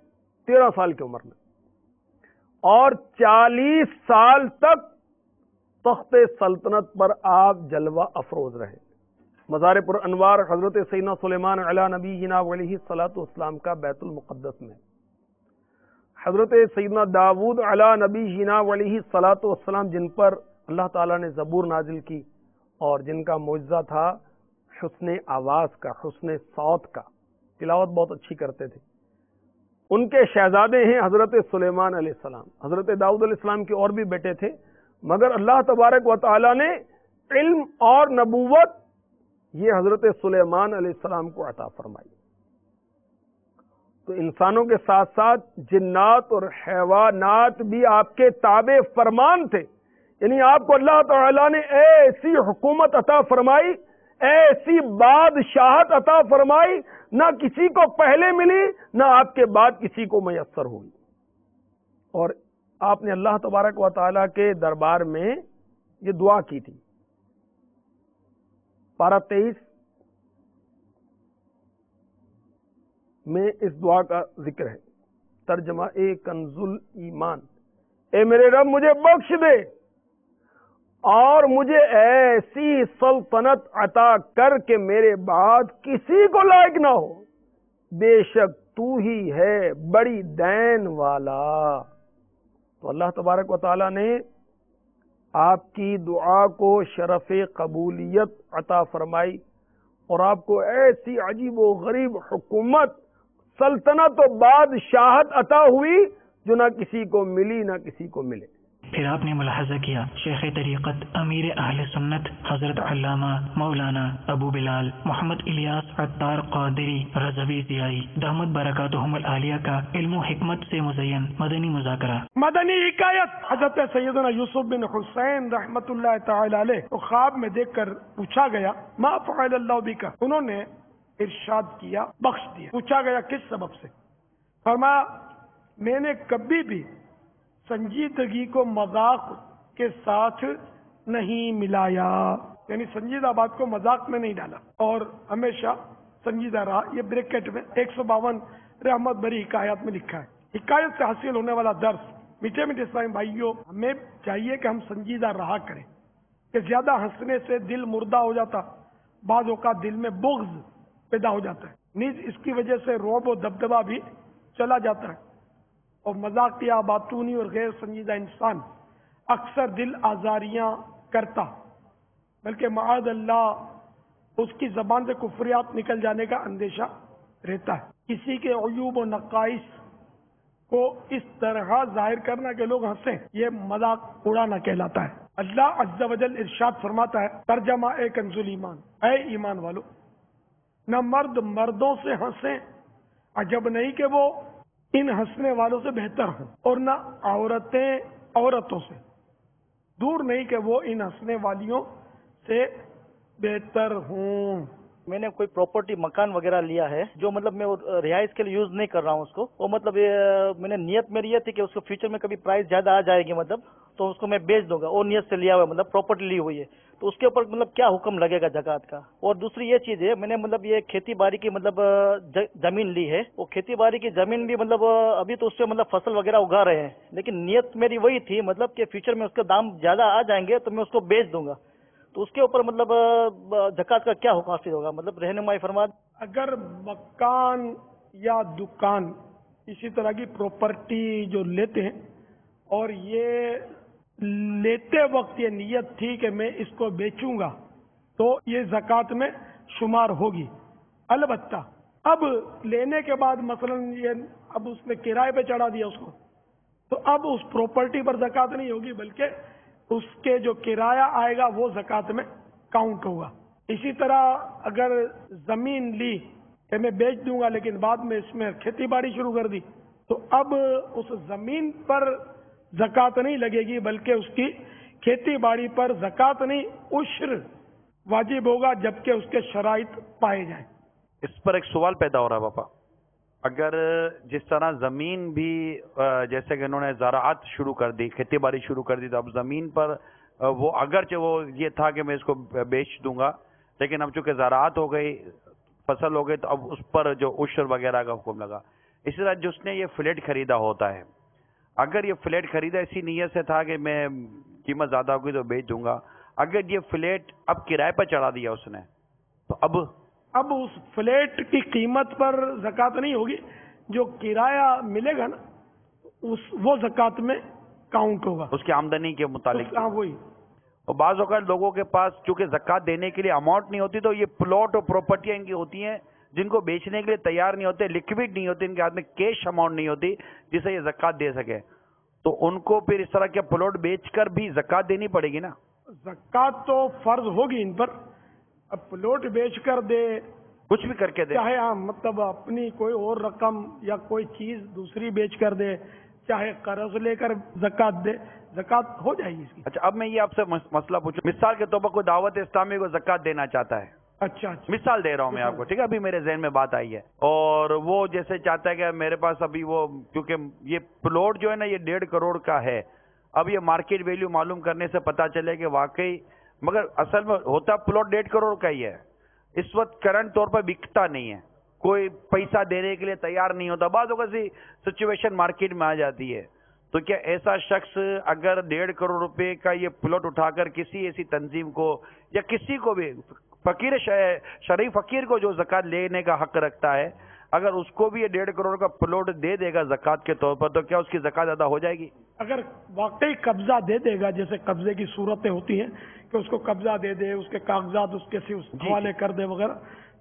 13 سال کی عمر میں، اور 40 سال تک تخت سلطنت پر آپ جلوہ افروز رہے. مزار پر انوار حضرت سیدنا سلیمان علی نبی جینا علیہ الصلوۃ والسلام کا بیت المقدس میں. حضرت سیدنا داود علی نبی جینا علیہ الصلوۃ والسلام جن پر اللہ تعالیٰ نے زبور نازل کی اور جن کا معجزہ تھا حسن آواز کا، حسن صوت کا، تلاوت بہت اچھی کرتے تھے، ان کے شہزادے ہیں حضرت سلیمان علیہ السلام. حضرت داؤد علیہ السلام کے اور بھی بیٹے تھے، مگر اللہ تبارک و تعالیٰ نے علم اور نبوت یہ حضرت سلیمان علیہ السلام کو عطا فرمائی. تو انسانوں کے ساتھ ساتھ جنات اور حیوانات بھی آپ کے تابع فرمان تھے. یعنی آپ کو اللہ تعالیٰ نے ایسی حکومت عطا فرمائی، ایسی بادشاہت عطا فرمائی، نہ کسی کو پہلے ملی نہ آپ کے بعد کسی کو میسر ہوئی. اور آپ نے اللہ تبارک و تعالیٰ کے دربار میں یہ دعا کی تھی. پارہ 23 میں اس دعا کا ذکر ہے. ترجمہ کنز ایمان، اے میرے رب مجھے بخش دے اور مجھے ایسی سلطنت عطا کر کے میرے بعد کسی کو لائق نہ ہو، بے شک تو ہی ہے بڑی دین والا. تو اللہ تبارک و تعالیٰ نے آپ کی دعا کو شرف قبولیت عطا فرمائی اور آپ کو ایسی عجیب و غریب حکومت، سلطنت و بادشاہت عطا ہوئی جو نہ کسی کو ملی نہ کسی کو ملے. پھر آپ نے ملاحظہ کیا شیخ طریقت امیر اہل سنت حضرت علامہ مولانا ابو بلال محمد الیاس عطار قادری رضوی ضیائی دامت برکاتہم العالیہ کا علم و حکمت سے مزین مدنی مذاکرہ. مدنی حکایت حضرت سیدنا یوسف بن حسین رحمت اللہ تعالی علیہ کو خواب میں دیکھ کر پوچھا گیا ما فعل اللہ بک، انہوں نے ارشاد کیا بخش دیا. پوچھا گیا کس سبب سے؟ فرمایا میں نے کبھی بھی سنجیدگی کو مذاق کے ساتھ نہیں ملایا، یعنی سنجیدہ بات کو مذاق میں نہیں ڈالا اور ہمیشہ سنجیدہ رہا. یہ بریکٹ میں 152 رحمت بری حکایات میں لکھا ہے. حکایت سے حاصل ہونے والا درس، میٹھے میٹھے اسلامی بھائیوں، ہمیں چاہیے کہ ہم سنجیدہ رہا کریں کہ زیادہ ہنسنے سے دل مردہ ہو جاتا، بعض اوقات دل میں بغض پیدا ہو جاتا ہے، نیز اس کی وجہ سے رعب و دبدبہ بھی چلا جاتا ہے. اور مذاقیہ باتونی اور غیر سنجیدہ انسان اکثر دل آزاریاں کرتا، بلکہ معاذ اللہ اس کی زبان سے کفریات نکل جانے کا اندیشہ رہتا ہے. کسی کے عیوب و نقائص کو اس طرح ظاہر کرنا کہ لوگ ہنسیں، یہ مذاق اڑانا کہلاتا ہے. اللہ عز و جل ارشاد فرماتا ہے ترجمہ کنز ایمان، اے ایمان والو نہ مرد مردوں سے ہنسیں، عجب نہیں کہ وہ ان ہنسنے والوں سے بہتر ہوں، اور نہ عورتیں عورتوں سے، دور نہیں کہ وہ ان ہنسنے والیوں سے بہتر ہوں. میں نے کوئی پراپرٹی مکان وغیرہ لیا ہے جو مطلب میں رہائش کے لیے یوز نہیں کر رہا ہوں اس کو، وہ مطلب میں نے نیت میری یہ تھی کہ اس کو فیوچر میں کبھی پرائس زیادہ آ جائے گی مطلب تو اس کو میں بیچ دوں گا، اور نیت سے لیا ہوا مطلب پراپرٹی لی ہوئی ہے، تو اس کے اوپر مطلب کیا حکم لگے گا زکوٰۃ کا؟ اور دوسری یہ چیز ہے میں نے مطلب یہ کھیتی باڑی کی مطلب زمین لی ہے، وہ کھیتی باڑی کی زمین بھی مطلب ابھی تو اس سے مطلب فصل وغیرہ اگا رہے ہیں، لیکن نیت میری وہی تھی مطلب کہ فیوچر میں اس کا دام زیادہ آ جائیں گے تو میں اس کو بیچ دوں گا، تو اس کے اوپر مطلب زکوٰۃ کا کیا حکم حاصل ہوگا؟ مطلب رہنمائی فرما. اگر مکان یا دکان اسی طرح کی پراپرٹی جو لیتے ہیں اور یہ لیتے وقت یہ نیت تھی کہ میں اس کو بیچوں گا تو یہ زکوٰۃ میں شمار ہوگی. البتہ اب لینے کے بعد مثلا یہ اب اس نے کرائے پہ چڑھا دیا اس کو، تو اب اس پراپرٹی پر زکوٰۃ نہیں ہوگی بلکہ اس کے جو کرایہ آئے گا وہ زکوٰۃ میں کاؤنٹ ہوگا. اسی طرح اگر زمین لی کہ میں بیچ دوں گا لیکن بعد میں اس میں کھیتی باڑی شروع کر دی تو اب اس زمین پر زکوٰۃ نہیں لگے گی بلکہ اس کی کھیتی باڑی پر زکوٰۃ نہیں عشر واجب ہوگا جبکہ اس کے شرائط پائے جائیں. اس پر ایک سوال پیدا ہو رہا ہے پاپا، اگر جس طرح زمین بھی جیسے کہ انہوں نے زراعت شروع کر دی، کھیتی باڑی شروع کر دی، تو اب زمین پر وہ اگرچہ وہ یہ تھا کہ میں اس کو بیچ دوں گا لیکن اب چونکہ زراعت ہو گئی، فصل ہو گئی، تو اب اس پر جو عشر وغیرہ کا حکم لگا. اسی طرح جس نے یہ فلیٹ خریدا ہوتا ہے، اگر یہ فلیٹ خریدا اسی نیت سے تھا کہ میں قیمت زیادہ ہوگی تو بیچ دوں گا، اگر یہ فلیٹ اب کرائے پر چڑھا دیا اس نے تو اب اس فلیٹ کی قیمت پر زکوٰۃ نہیں ہوگی، جو کرایہ ملے گا نا وہ زکوٰۃ میں کاؤنٹ ہوگا اس کی آمدنی کے متعلق. وہی. اور بعض اوقات لوگوں کے پاس چونکہ زکوٰۃ دینے کے لیے اماؤنٹ نہیں ہوتی تو یہ پلاٹ اور پراپرٹیاں ان کی ہوتی ہیں جن کو بیچنے کے لیے تیار نہیں ہوتے، لکوڈ نہیں ہوتے، ان کے ہاتھ میں کیش اماؤنٹ نہیں ہوتی جسے یہ زکوٰۃ دے سکے، تو ان کو پھر اس طرح کے پلاٹ بیچ کر بھی زکوٰۃ دینی پڑے گی نا؟ زکوٰۃ تو فرض ہوگی ان پر. اب پلاٹ بیچ کر دے، کچھ بھی کر کے دے، چاہے مطلب اپنی کوئی اور رقم یا کوئی چیز دوسری بیچ کر دے، چاہے قرض لے کر زکات دے، زکات ہو جائے گی اس کی۔ اچھا، اب میں یہ آپ سے مسئلہ پوچھوں، مثال کے طور پر کوئی دعوت اسلامی کو زکات دینا چاہتا ہے، اچھا مثال دے رہا ہوں میں آپ کو، ٹھیک ہے، ابھی میرے ذہن میں بات آئی ہے، اور وہ جیسے چاہتا ہے کہ میرے پاس ابھی وہ، کیونکہ یہ پلاٹ جو ہے نا یہ 1.5 کروڑ کا ہے، اب یہ مارکیٹ ویلیو معلوم کرنے سے پتا چلے کہ واقعی، مگر اصل میں ہوتا پلاٹ 1.5 کروڑ کا ہی ہے، اس وقت کرنٹ طور پر بکتا نہیں ہے، کوئی پیسہ دینے کے لیے تیار نہیں ہوتا، بعض اوقات سی سچویشن مارکیٹ میں آ جاتی ہے، تو کیا ایسا شخص اگر 1.5 کروڑ روپے کا یہ پلاٹ اٹھا کر کسی ایسی تنظیم کو یا کسی کو بھی فقیر شرعی فقیر کو جو زکات لینے کا حق رکھتا ہے، اگر اس کو بھی یہ 1.5 کروڑ کا پلاٹ دے دے گا زکات کے طور پر، تو کیا اس کی زکات ادا ہو جائے گی؟ اگر واقعی قبضہ دے دے گا، جیسے قبضے کی صورتیں ہوتی ہیں کہ اس کو قبضہ دے دے، اس کے کاغذات اس کے حوالے کر دے وغیرہ،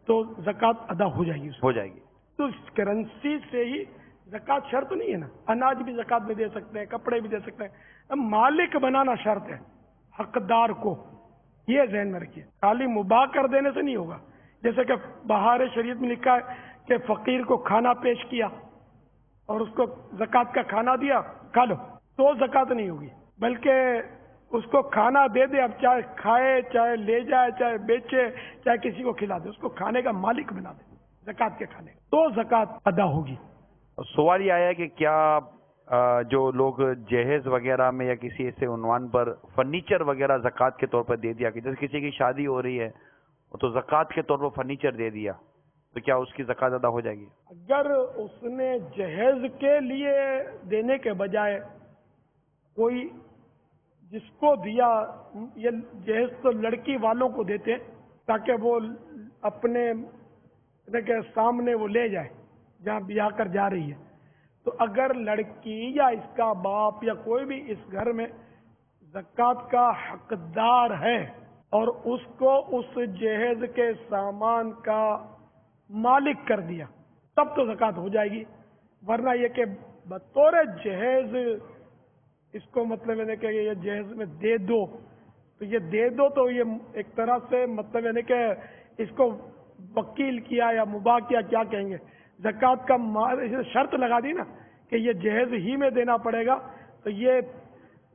تو زکات ادا ہو جائے گی، ہو جائے گی۔ تو اس کرنسی سے ہی زکات شرط نہیں ہے نا، اناج بھی زکات میں دے سکتے ہیں، کپڑے بھی دے سکتے ہیں، اب مالک بنانا شرط ہے حقدار کو، یہ ذہن میں رکھیے، خالی مباح کر دینے سے نہیں ہوگا۔ جیسے کہ بہار شریعت میں لکھا ہے کہ فقیر کو کھانا پیش کیا اور اس کو زکات کا کھانا دیا، کھا لو، تو زکات نہیں ہوگی، بلکہ اس کو کھانا دے دے، اب چاہے کھائے، چاہے لے جائے، چاہے بیچے، چاہے کسی کو کھلا دے، اس کو کھانے کا مالک بنا دے زکات کے کھانے، تو زکات ادا ہوگی۔ سوال یہ آیا کہ کیا جو لوگ جہیز وغیرہ میں یا کسی ایسے عنوان پر فرنیچر وغیرہ زکات کے طور پر دے دیا، کہ جیسے کسی کی شادی ہو رہی ہے تو زکات کے طور پر فرنیچر دے دیا، تو کیا اس کی زکات ادا ہو جائے گی؟ اگر اس نے جہیز کے لیے دینے کے بجائے کوئی جس کو دیا، یہ جہیز تو لڑکی والوں کو دیتے تاکہ وہ اپنے کے سامنے وہ لے جائے جہاں بیاہ کر جا رہی ہے، تو اگر لڑکی یا اس کا باپ یا کوئی بھی اس گھر میں زکات کا حقدار ہے اور اس کو اس جہیز کے سامان کا مالک کر دیا، تب تو زکات ہو جائے گی، ورنہ یہ کہ بطور جہیز اس کو مطلب ہے کہ یہ جہیز میں دے دو، تو یہ دے دو تو یہ ایک طرح سے مطلب ہے کہ اس کو وکیل کیا یا مباح کیا، کیا کہیں گے، زکات کا شرط لگا دی نا کہ یہ جہیز ہی میں دینا پڑے گا، تو یہ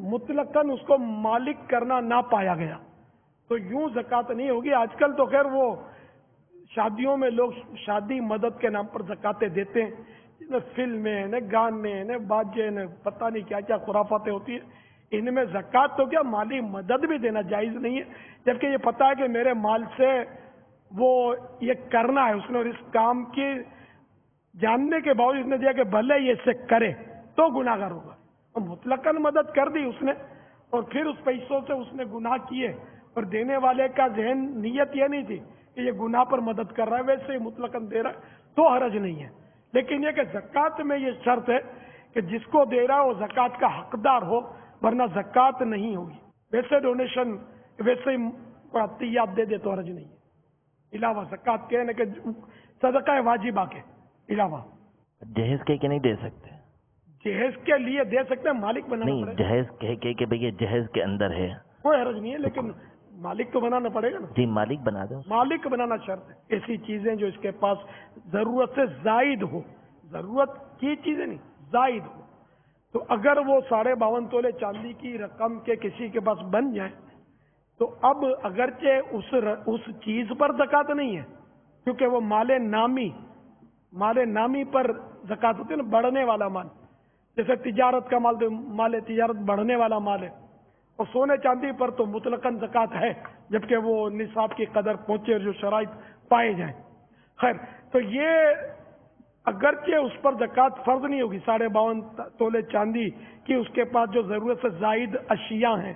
مطلقاً اس کو مالک کرنا نہ پایا گیا، تو یوں زکات نہیں ہوگی۔ آج کل تو خیر وہ شادیوں میں لوگ شادی مدد کے نام پر زکاتیں دیتے ہیں، فلمیں نے، گانے نے، باجے نے، پتہ نہیں کیا کیا خرافاتیں ہوتی ہیں، ان میں زکات تو کیا مالی مدد بھی دینا جائز نہیں ہے، جبکہ یہ پتہ ہے کہ میرے مال سے وہ یہ کرنا ہے اس نے، اور اس کام کی جاننے کے باوجود اس نے دیا کہ بھلے یہ اسے کرے تو گناہگار ہوگا، اور مطلقاً مدد کر دی اس نے، اور پھر اس پیسوں سے اس نے گناہ کیے، اور دینے والے کا ذہن نیت یہ نہیں تھی کہ یہ گناہ پر مدد کر رہا ہے، ویسے ہی مطلقاً دے رہا ہے تو حرج نہیں ہے، لیکن یہ کہ زکات میں یہ شرط ہے کہ جس کو دے رہا ہے وہ زکات کا حقدار ہو، ورنہ زکات نہیں ہوگی۔ ویسے ڈونیشن ویسے ہی عطیات دے دے تو حرج نہیں ہے، علاوہ زکات کے کہ صدقہ واجبہ کے علاوہ۔ جہیز کہہ کے نہیں دے سکتے؟ جہیز کے لیے دے سکتے ہیں، مالک بنانا نہیں، پڑے گا، جہیز کہہ کے کہ بھئی یہ جہیز کے اندر ہے، کوئی حرج نہیں ہے، لیکن مالک تو بنانا پڑے گا نا۔ جی مالک بنا دو، مالک بنانا شرط ہے، ایسی چیزیں جو اس کے پاس ضرورت سے زائد ہو، ضرورت کی چیزیں نہیں، زائد ہو، تو اگر وہ 52.5 تولے چاندی کی رقم کے کسی کے پاس بن جائے تو اب اگرچہ اس چیز پر زکات نہیں ہے، کیونکہ وہ مال نامی پر زکات ہوتی ہے نا، بڑھنے والا مال، جیسے تجارت کا مال ہے، تجارت بڑھنے والا مال ہے، اور سونے چاندی پر تو مطلقاً زکات ہے جبکہ وہ نصاب کی قدر پہنچے اور جو شرائط پائے جائیں۔ خیر، تو یہ اگرچہ اس پر زکات فرض نہیں ہوگی 52.5 تولے چاندی کی، اس کے پاس جو ضرورت سے زائد اشیاء ہیں،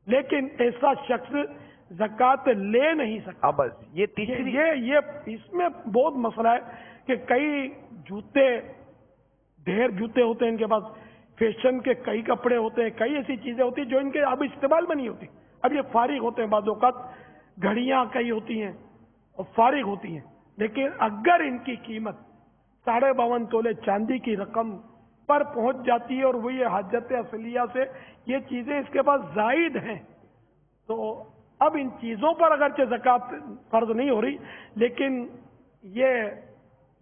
لیکن ایسا شخص زکات لے نہیں سکتا۔ بس یہ تیسری یہ اس میں بہت مسئلہ ہے کہ کئی جوتے، ڈھیر جوتے ہوتے ہیں ان کے پاس، فیشن کے کئی کپڑے ہوتے ہیں، کئی ایسی چیزیں ہوتی ہیں جو ان کے اب استعمال میں نہیں ہوتی، اب یہ فارغ ہوتے ہیں، بعض اوقات گھڑیاں کئی ہوتی ہیں اور فارغ ہوتی ہیں، لیکن اگر ان کی قیمت 52.5 تولے چاندی کی رقم پر پہنچ جاتی ہے اور وہ یہ حاجت اصلیہ سے یہ چیزیں اس کے پاس زائد ہیں، تو اب ان چیزوں پر اگرچہ زکات فرض نہیں ہو رہی، لیکن یہ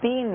3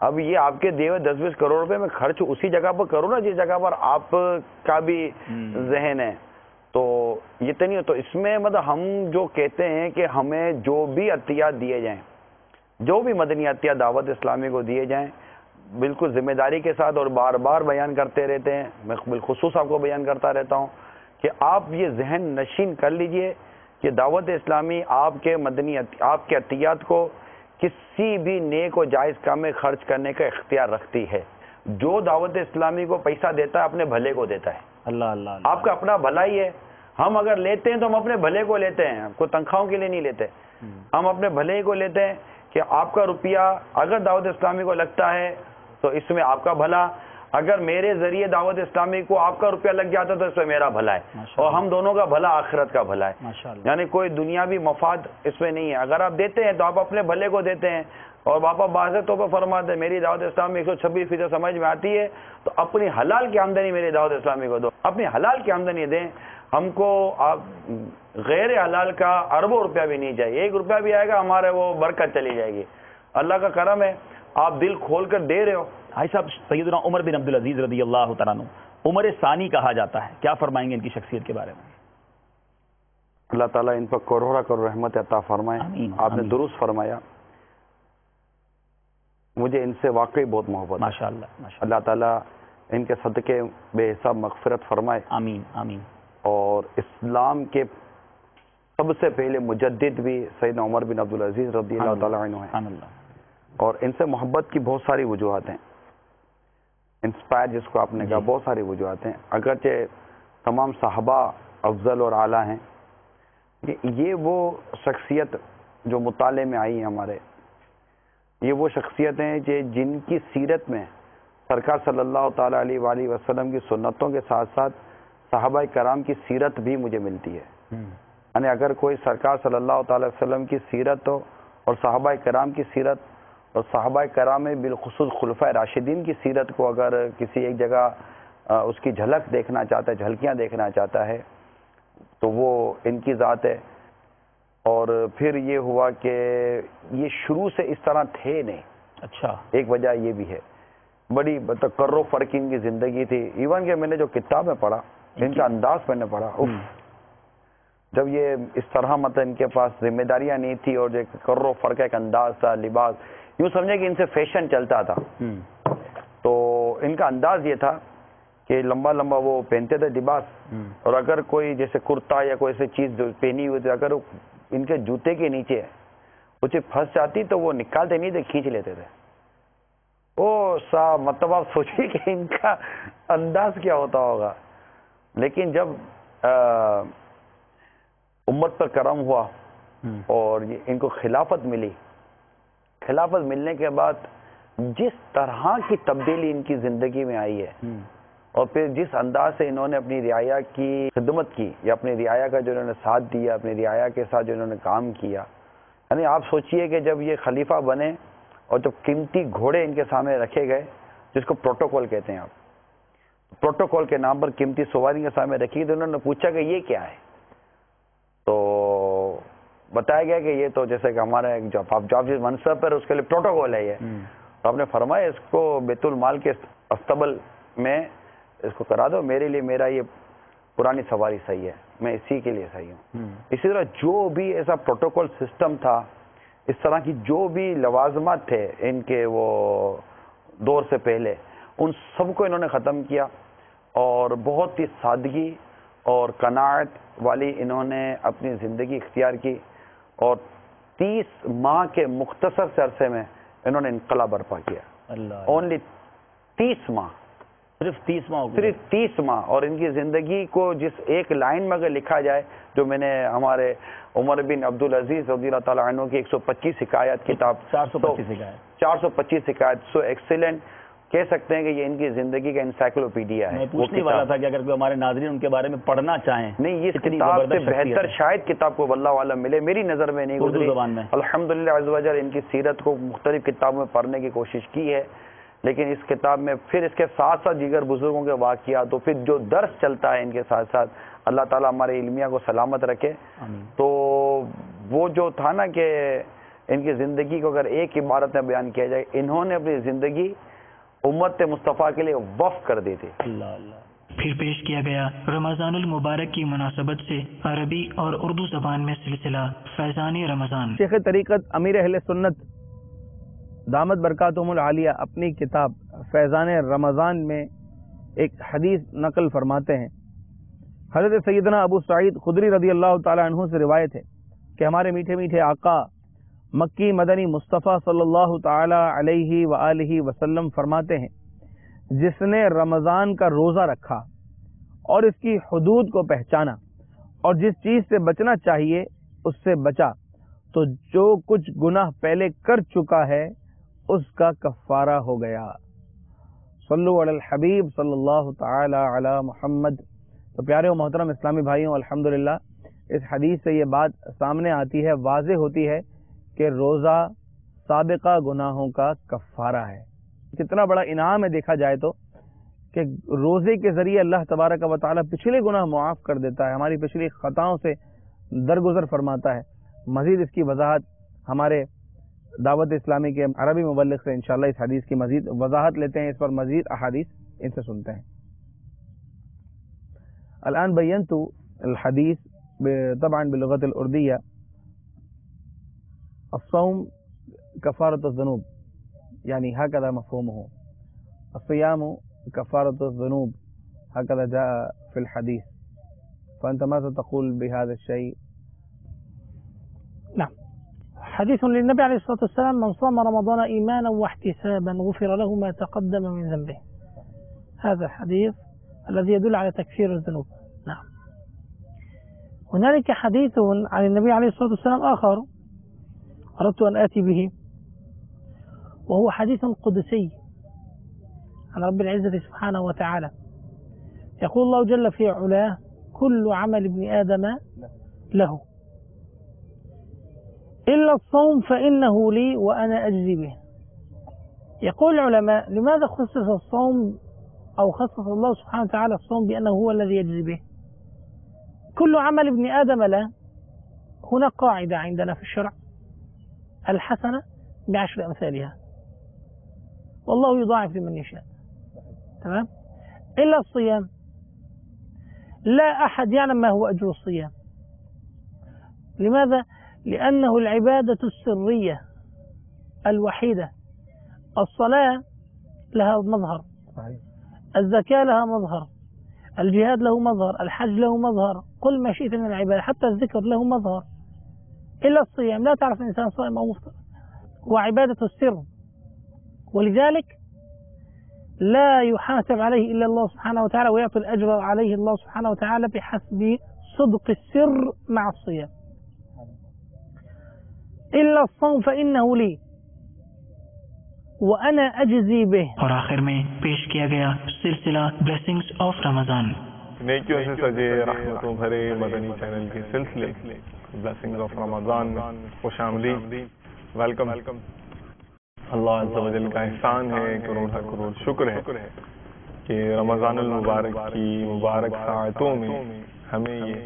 اب یہ آپ کے دیے ہوئے 10-20 کروڑ روپے میں خرچ اسی جگہ پر کرو نا جس جگہ پر آپ کا بھی ذہن ہے. تو یہ تو نہیں. تو اس میں مطلب ہم جو کہتے ہیں کہ ہمیں جو بھی عطیات دیے جائیں, جو بھی مدنی عطیات دعوت اسلامی کو دیے جائیں, بالکل ذمہ داری کے ساتھ, اور بار بار بیان کرتے رہتے ہیں, میں بالخصوص آپ کو بیان کرتا رہتا ہوں کہ آپ یہ ذہن نشین کر لیجئے کہ دعوت اسلامی آپ کے آپ کے عطیات کو کسی بھی نیک و جائز کام میں خرچ کرنے کا اختیار رکھتی ہے. جو دعوت اسلامی کو پیسہ دیتا ہے اپنے بھلے کو دیتا ہے. اللہ اللہ, آپ کا اپنا بھلا ہی ہے. ہم اگر لیتے ہیں تو ہم اپنے بھلے کو لیتے ہیں, کوئی تنخواہوں کے لیے نہیں لیتے. ہم اپنے بھلے ہی کو لیتے ہیں کہ آپ کا روپیہ اگر دعوت اسلامی کو لگتا ہے تو اس میں آپ کا بھلا, اگر میرے ذریعے دعوت اسلامی کو آپ کا روپیہ لگ جاتا ہے تو اس میں میرا بھلا ہے, اور ہم دونوں کا بھلا آخرت کا بھلا ہے. یعنی کوئی دنیاوی مفاد اس میں نہیں ہے. اگر آپ دیتے ہیں تو آپ اپنے بھلے کو دیتے ہیں. اور باپا واضح طور پر فرماتے ہیں میری دعوت اسلامی 126% سمجھ میں آتی ہے تو اپنی حلال کی آمدنی میری دعوت اسلامی کو دو, اپنی حلال کی آمدنی دیں. ہم کو آپ غیر حلال کا اربوں روپیہ بھی نہیں چاہیے. 1 روپیہ بھی آئے گا ہمارے وہ برکت چلی جائے گی. اللہ کا کرم ہے, آپ دل کھول کر دے رہے ہو. بھائی صاحب, سیدنا عمر بن عبدالعزیز رضی اللہ تعالیٰ عنہ عمر ثانی کہا جاتا ہے, کیا فرمائیں گے ان کی شخصیت کے بارے میں؟ اللہ تعالیٰ ان پر کروڑا کروڑ رحمت عطا فرمائے. آپ نے درست فرمایا. مجھے ان سے واقعی بہت محبت ہے. ماشاءاللہ. اللہ تعالیٰ ان کے صدقے بے حساب مغفرت فرمائے. آمین آمین. اور اسلام کے سب سے پہلے مجدد بھی سیدنا عمر بن عبدالعزیز رضی اللہ تعالیٰ عنہ ہیں. اور ان سے محبت کی بہت ساری وجوہات ہیں. انسپائر جس کو آپ نے کہا, بہت ساری وجوہات ہیں. اگرچہ تمام صحابہ افضل اور اعلیٰ ہیں, یہ وہ شخصیت جو مطالعے میں آئی ہیں ہمارے, یہ وہ شخصیت ہیں جن کی سیرت میں سرکار صلی اللہ تعالیٰ علیہ وآلہ وسلم کی سنتوں کے ساتھ ساتھ صحابہ کرام کی سیرت بھی مجھے ملتی ہے. یعنی اگر کوئی سرکار صلی اللہ تعالی وسلم کی سیرت ہو اور صحابہ کرام کی سیرت, اور صحابہ کرام میں بالخصوص خلفائے راشدین کی سیرت کو اگر کسی ایک جگہ اس کی جھلک دیکھنا چاہتا ہے, جھلکیاں دیکھنا چاہتا ہے, تو وہ ان کی ذات ہے. اور پھر یہ ہوا کہ یہ شروع سے اس طرح تھے نہیں. اچھا, ایک وجہ یہ بھی ہے, بڑی کرو فرق ان کی زندگی تھی. ایون کہ میں نے جو کتاب میں پڑھا, ان کا انداز میں نے پڑھا, جب یہ اس طرح مطلب ان کے پاس ذمہ داریاں نہیں تھی اور جو کرو فرق ایک انداز تھا, لباس, یوں سمجھے کہ ان سے فیشن چلتا تھا. تو ان کا انداز یہ تھا کہ لمبا لمبا وہ پہنتے تھے لباس, اور اگر کوئی جیسے کرتا یا کوئی ایسی چیز پہنی ہوئی تھی, اگر ان کے جوتے کے نیچے وہ چیز پھنس جاتی تو وہ نکالتے نہیں تھے, کھینچ لیتے تھے. او سا مطلب آپ سوچیے کہ ان کا انداز کیا ہوتا ہوگا. لیکن جب امت پر کرم ہوا اور ان کو خلافت ملی, خلافت ملنے کے بعد جس طرح کی تبدیلی ان کی زندگی میں آئی ہے, اور پھر جس انداز سے انہوں نے اپنی رعایا کی خدمت کی, یا اپنی رعایا کا جو انہوں نے ساتھ دیا, اپنی رعایا کے ساتھ جو انہوں نے کام کیا, یعنی آپ سوچئے کہ جب یہ خلیفہ بنے اور جب قیمتی گھوڑے ان کے سامنے رکھے گئے, جس کو پروٹوکول کہتے ہیں آپ, پروٹوکول کے نام پر قیمتی سواری کے سامنے رکھی, تو انہوں نے پوچھا کہ یہ کیا ہے. تو بتایا گیا کہ یہ تو جیسے کہ ہمارا ایک جاب جس منصب پر اس کے لیے پروٹوکول ہے یہ. تو آپ نے فرمایا اس کو بیت المال کے استبل میں اس کو کرا دو, میرے لیے میرا یہ پرانی سواری صحیح ہے, میں اسی کے لیے صحیح ہوں. اسی طرح جو بھی ایسا پروٹوکول سسٹم تھا, اس طرح کی جو بھی لوازمات تھے ان کے وہ دور سے پہلے, ان سب کو انہوں نے ختم کیا, اور بہت ہی سادگی اور قناعت والی انہوں نے اپنی زندگی اختیار کی, اور 30 ماہ کے مختصر سے عرصے میں انہوں نے انقلاب برپا کیا. اونلی 30 ماہ, صرف 30 ماہ, صرف 30 ماہ. اور ان کی زندگی کو جس ایک لائن میں اگر لکھا جائے, جو میں نے ہمارے عمر بن عبدالعزیز رضی اللہ تعالیٰ عنہ کی 125 حکایت کتاب, 425 حکایت, سو ایکسیلنٹ, کہہ سکتے ہیں کہ یہ ان کی زندگی کا انسائکلوپیڈیا ہے. میں پوچھنے والا تھا کہ اگر کوئی ہمارے ناظرین ان کے بارے میں پڑھنا چاہیں, نہیں یہ کتاب سے بہتر شاید کتاب کو واللہ عالم ملے, میری نظر میں نہیں گزری. الحمدللہ عز و جل ان کی سیرت کو مختلف کتابوں میں پڑھنے کی کوشش کی ہے, لیکن اس کتاب میں پھر اس کے ساتھ ساتھ دیگر بزرگوں کے واقعات, تو پھر جو درس چلتا ہے ان کے ساتھ ساتھ, اللہ تعالیٰ ہمارے علمیہ کو سلامت رکھے. تو وہ جو تھا نا کہ ان کی زندگی کو اگر ایک عبارت میں بیان کیا جائے، انہوں نے اپنی زندگی امت مصطفیٰ کے لیے وقف کر دی تھی. پھر پیش کیا گیا رمضان المبارک کی مناسبت سے عربی اور اردو زبان میں سلسلہ فیضان رمضان. شیخ طریقت امیر اہل سنت دامت برکاتہم العالیہ اپنی کتاب فیضان رمضان میں ایک حدیث نقل فرماتے ہیں. حضرت سیدنا ابو سعید خدری رضی اللہ تعالی عنہ سے روایت ہے کہ ہمارے میٹھے میٹھے آقا مکی مدنی مصطفیٰ صلی اللہ تعالی علیہ وآلہ وسلم فرماتے ہیں، جس نے رمضان کا روزہ رکھا اور اس کی حدود کو پہچانا اور جس چیز سے بچنا چاہیے اس سے بچا، تو جو کچھ گناہ پہلے کر چکا ہے اس کا کفارہ ہو گیا. صلو علی الحبیب صلی اللہ تعالی علی محمد. تو پیارے و محترم اسلامی بھائیوں، الحمدللہ اس حدیث سے یہ بات سامنے آتی ہے، واضح ہوتی ہے کہ روزہ سابقہ گناہوں کا کفارہ ہے. کتنا بڑا انعام ہے دیکھا جائے تو کہ روزے کے ذریعے اللہ تبارک و تعالی پچھلے گناہ معاف کر دیتا ہے، ہماری پچھلی خطاؤں سے درگزر فرماتا ہے. مزید اس کی وضاحت ہمارے دعوت اسلامی کے عربی مبلغ سے انشاءاللہ اس حدیث کی مزید وضاحت لیتے ہیں، اس پر مزید احادیث ان سے سنتے ہیں. الآن بینت الحدیث طبعا باللغة الأردية. الصوم كفارة الذنوب، يعني هكذا مفهومه. الصيام كفارة الذنوب، هكذا جاء في الحديث. فأنت ماذا تقول بهذا الشيء؟ نعم، حديث للنبي عليه الصلاة والسلام: من صام رمضان إيمانا واحتسابا غفر له ما تقدم من ذنبه. هذا الحديث الذي يدل على تكفير الذنوب. نعم. هنالك حديث عن النبي عليه الصلاة والسلام آخر أردت أن آتي به، وهو حديث قدسي عن رب العزة سبحانه وتعالى. يقول الله جل في علاه: كل عمل ابن آدم له إلا الصوم فإنه لي وأنا أجزي به. يقول العلماء: لماذا خصص الصوم أو خصص الله سبحانه وتعالى الصوم بأنه هو الذي يجزي به؟ كل عمل ابن آدم له. هنا قاعدة عندنا في الشرع: الحسنة بعشر أمثالها، والله يضاعف لمن يشاء. تمام؟ إلا الصيام، لا أحد يعلم ما هو أجر الصيام. لماذا؟ لأنه العبادة السرية الوحيدة. الصلاة لها مظهر، الزكاة لها مظهر، الجهاد له مظهر، الحج له مظهر، كل ما شئت من العبادة حتى الذكر له مظهر. إلا الصيام لا تعرف الإنسان صائم أو مفطر، وعبادة السر، ولذلك لا يحاسب عليه إلا الله سبحانه وتعالى، ويعطي الأجر عليه الله سبحانه وتعالى بحسب صدق السر مع الصيام. إلا الصوم فإنه لي وأنا أجزي به. اور آخر میں پیش کیا گیا سلسلہ بلیسنگز آف رمضان. نیکیوں سے سجے رحمتوں بھرے مدنی چینل کے سلسلے بلیسنگز آف رمضان میں خوش آمدید، ویلکم. اللہ عز و جل کا احسان ہے، کروڑ شکر ہے کہ رمضان المبارک کی مبارک ساعتوں میں ہمیں یہ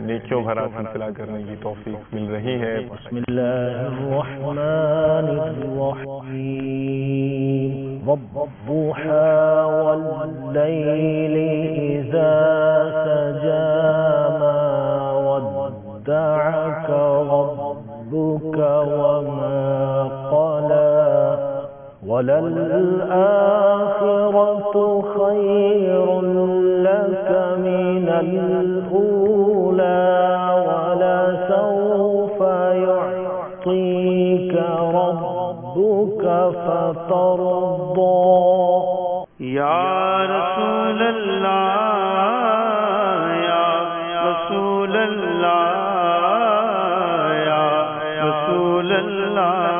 نیکیوں بھرا سلسلہ کرنے کی توفیق مل رہی ہے. بسم اللہ الرحمن الرحیم. والضحى واللیل اذا سجى ما ودعك ربك وما قلى وللآخرة خير لك من الأولى ولسوف يعطيك ربك فترضى. يا رسول الله يا رسول الله يا رسول الله،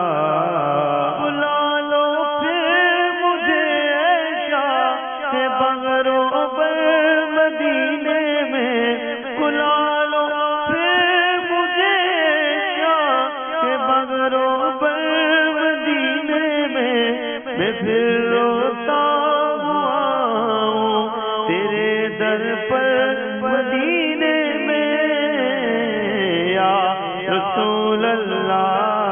رسول اللہ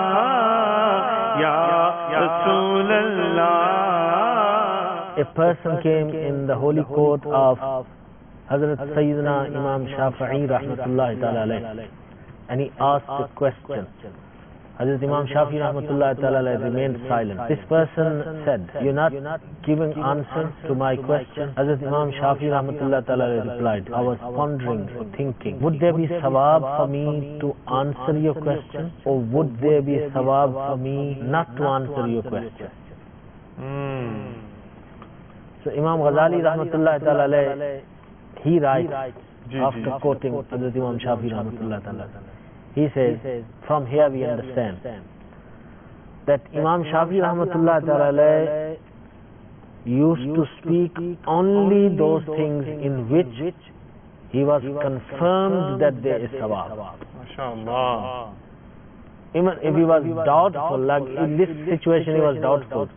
a person came in the holy court of Hazrat Sayyidina Imam Shafi'i rahmatullahi ta'ala alayhi, and he asked a question. Hazrat Imam Shafi'i rahmatullahi ta'ala alayhi remained silent. This person said, "You're not giving answer to my question." Hazrat Imam Shafi'i rahmatullahi ta'ala alayhi replied, "I was pondering or thinking, would there be sawab for me to answer your question, or would there be sawab for me not to answer your question?" So Imam Ghazali rahmatullahi ta'ala alayhi, he writes after quoting Hazrat Imam Shafi'i rahmatullahi ta'ala, he says, from here we understand that Imam Shafi'i rahmatullahi ta'ala alayhi used to speak only those things in which he was confirmed that there is sawab. MashaAllah. Even if he was doubtful, like in this situation he was doubtful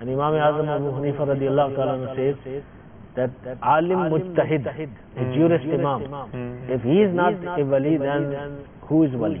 and Imam Azam Abu Hanifa radiyallahu ta'ala anhu says that alim mujtahid, a jurist imam, if he is not a wali, then who is wali?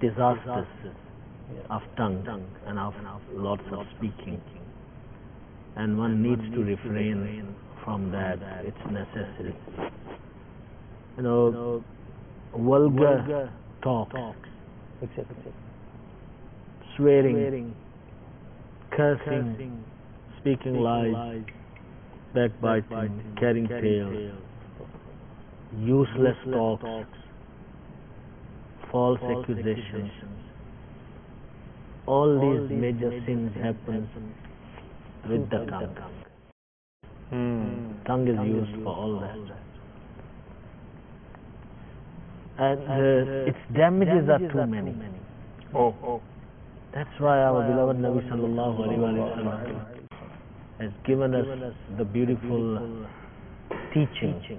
disasters of tongue and of lots of speaking, and one needs to refrain from that. It's necessary. You know, vulgar talk, swearing, cursing, speaking lies, backbiting, carrying tales, useless talks, false accusations. All these major sins happen with the tongue. Tongue is used for all that. And its damages are too many. That's why our beloved Nabi sallallahu alaihi wasallam has given us the beautiful teaching.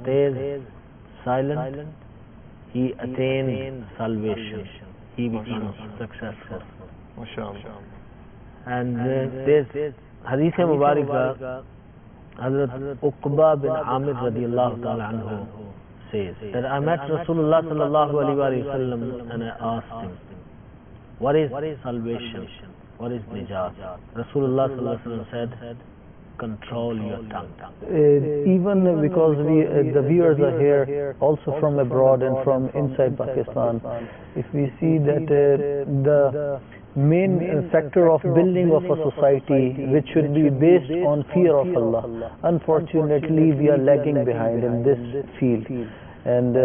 stays silent, he attains salvation. He becomes successful. And there's Hadith Mubarakah, Hazrat Uqba bin Amir radiyallahu ta'ala anhu says that I met Rasulullah sallallahu alaihi wasallam and I asked him, what is salvation? What is nijat? Rasulullah sallallahu alaihi wasallam said, control your tongue. Even because the viewers are here also from abroad and from inside Pakistan, if we see that the main factor of building of a society which should be based on fear of Allah, unfortunately we are lagging behind in this field. And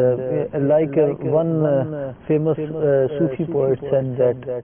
like one famous Sufi poet said that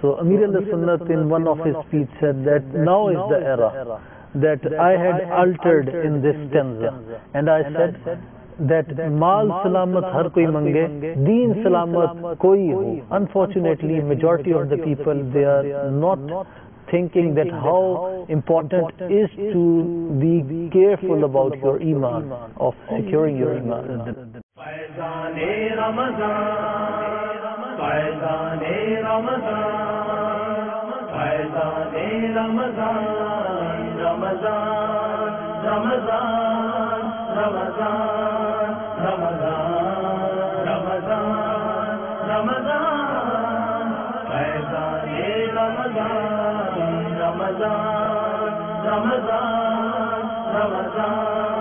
So Amir al-Sunnat in one of his speech said that now is the era that I had altered in this stanza, and I said that Mal salamat har koi mange, Deen salamat koi ho. Unfortunately, majority of the people, they are not thinking that how important is to be careful about your iman, of securing your iman. Ramadan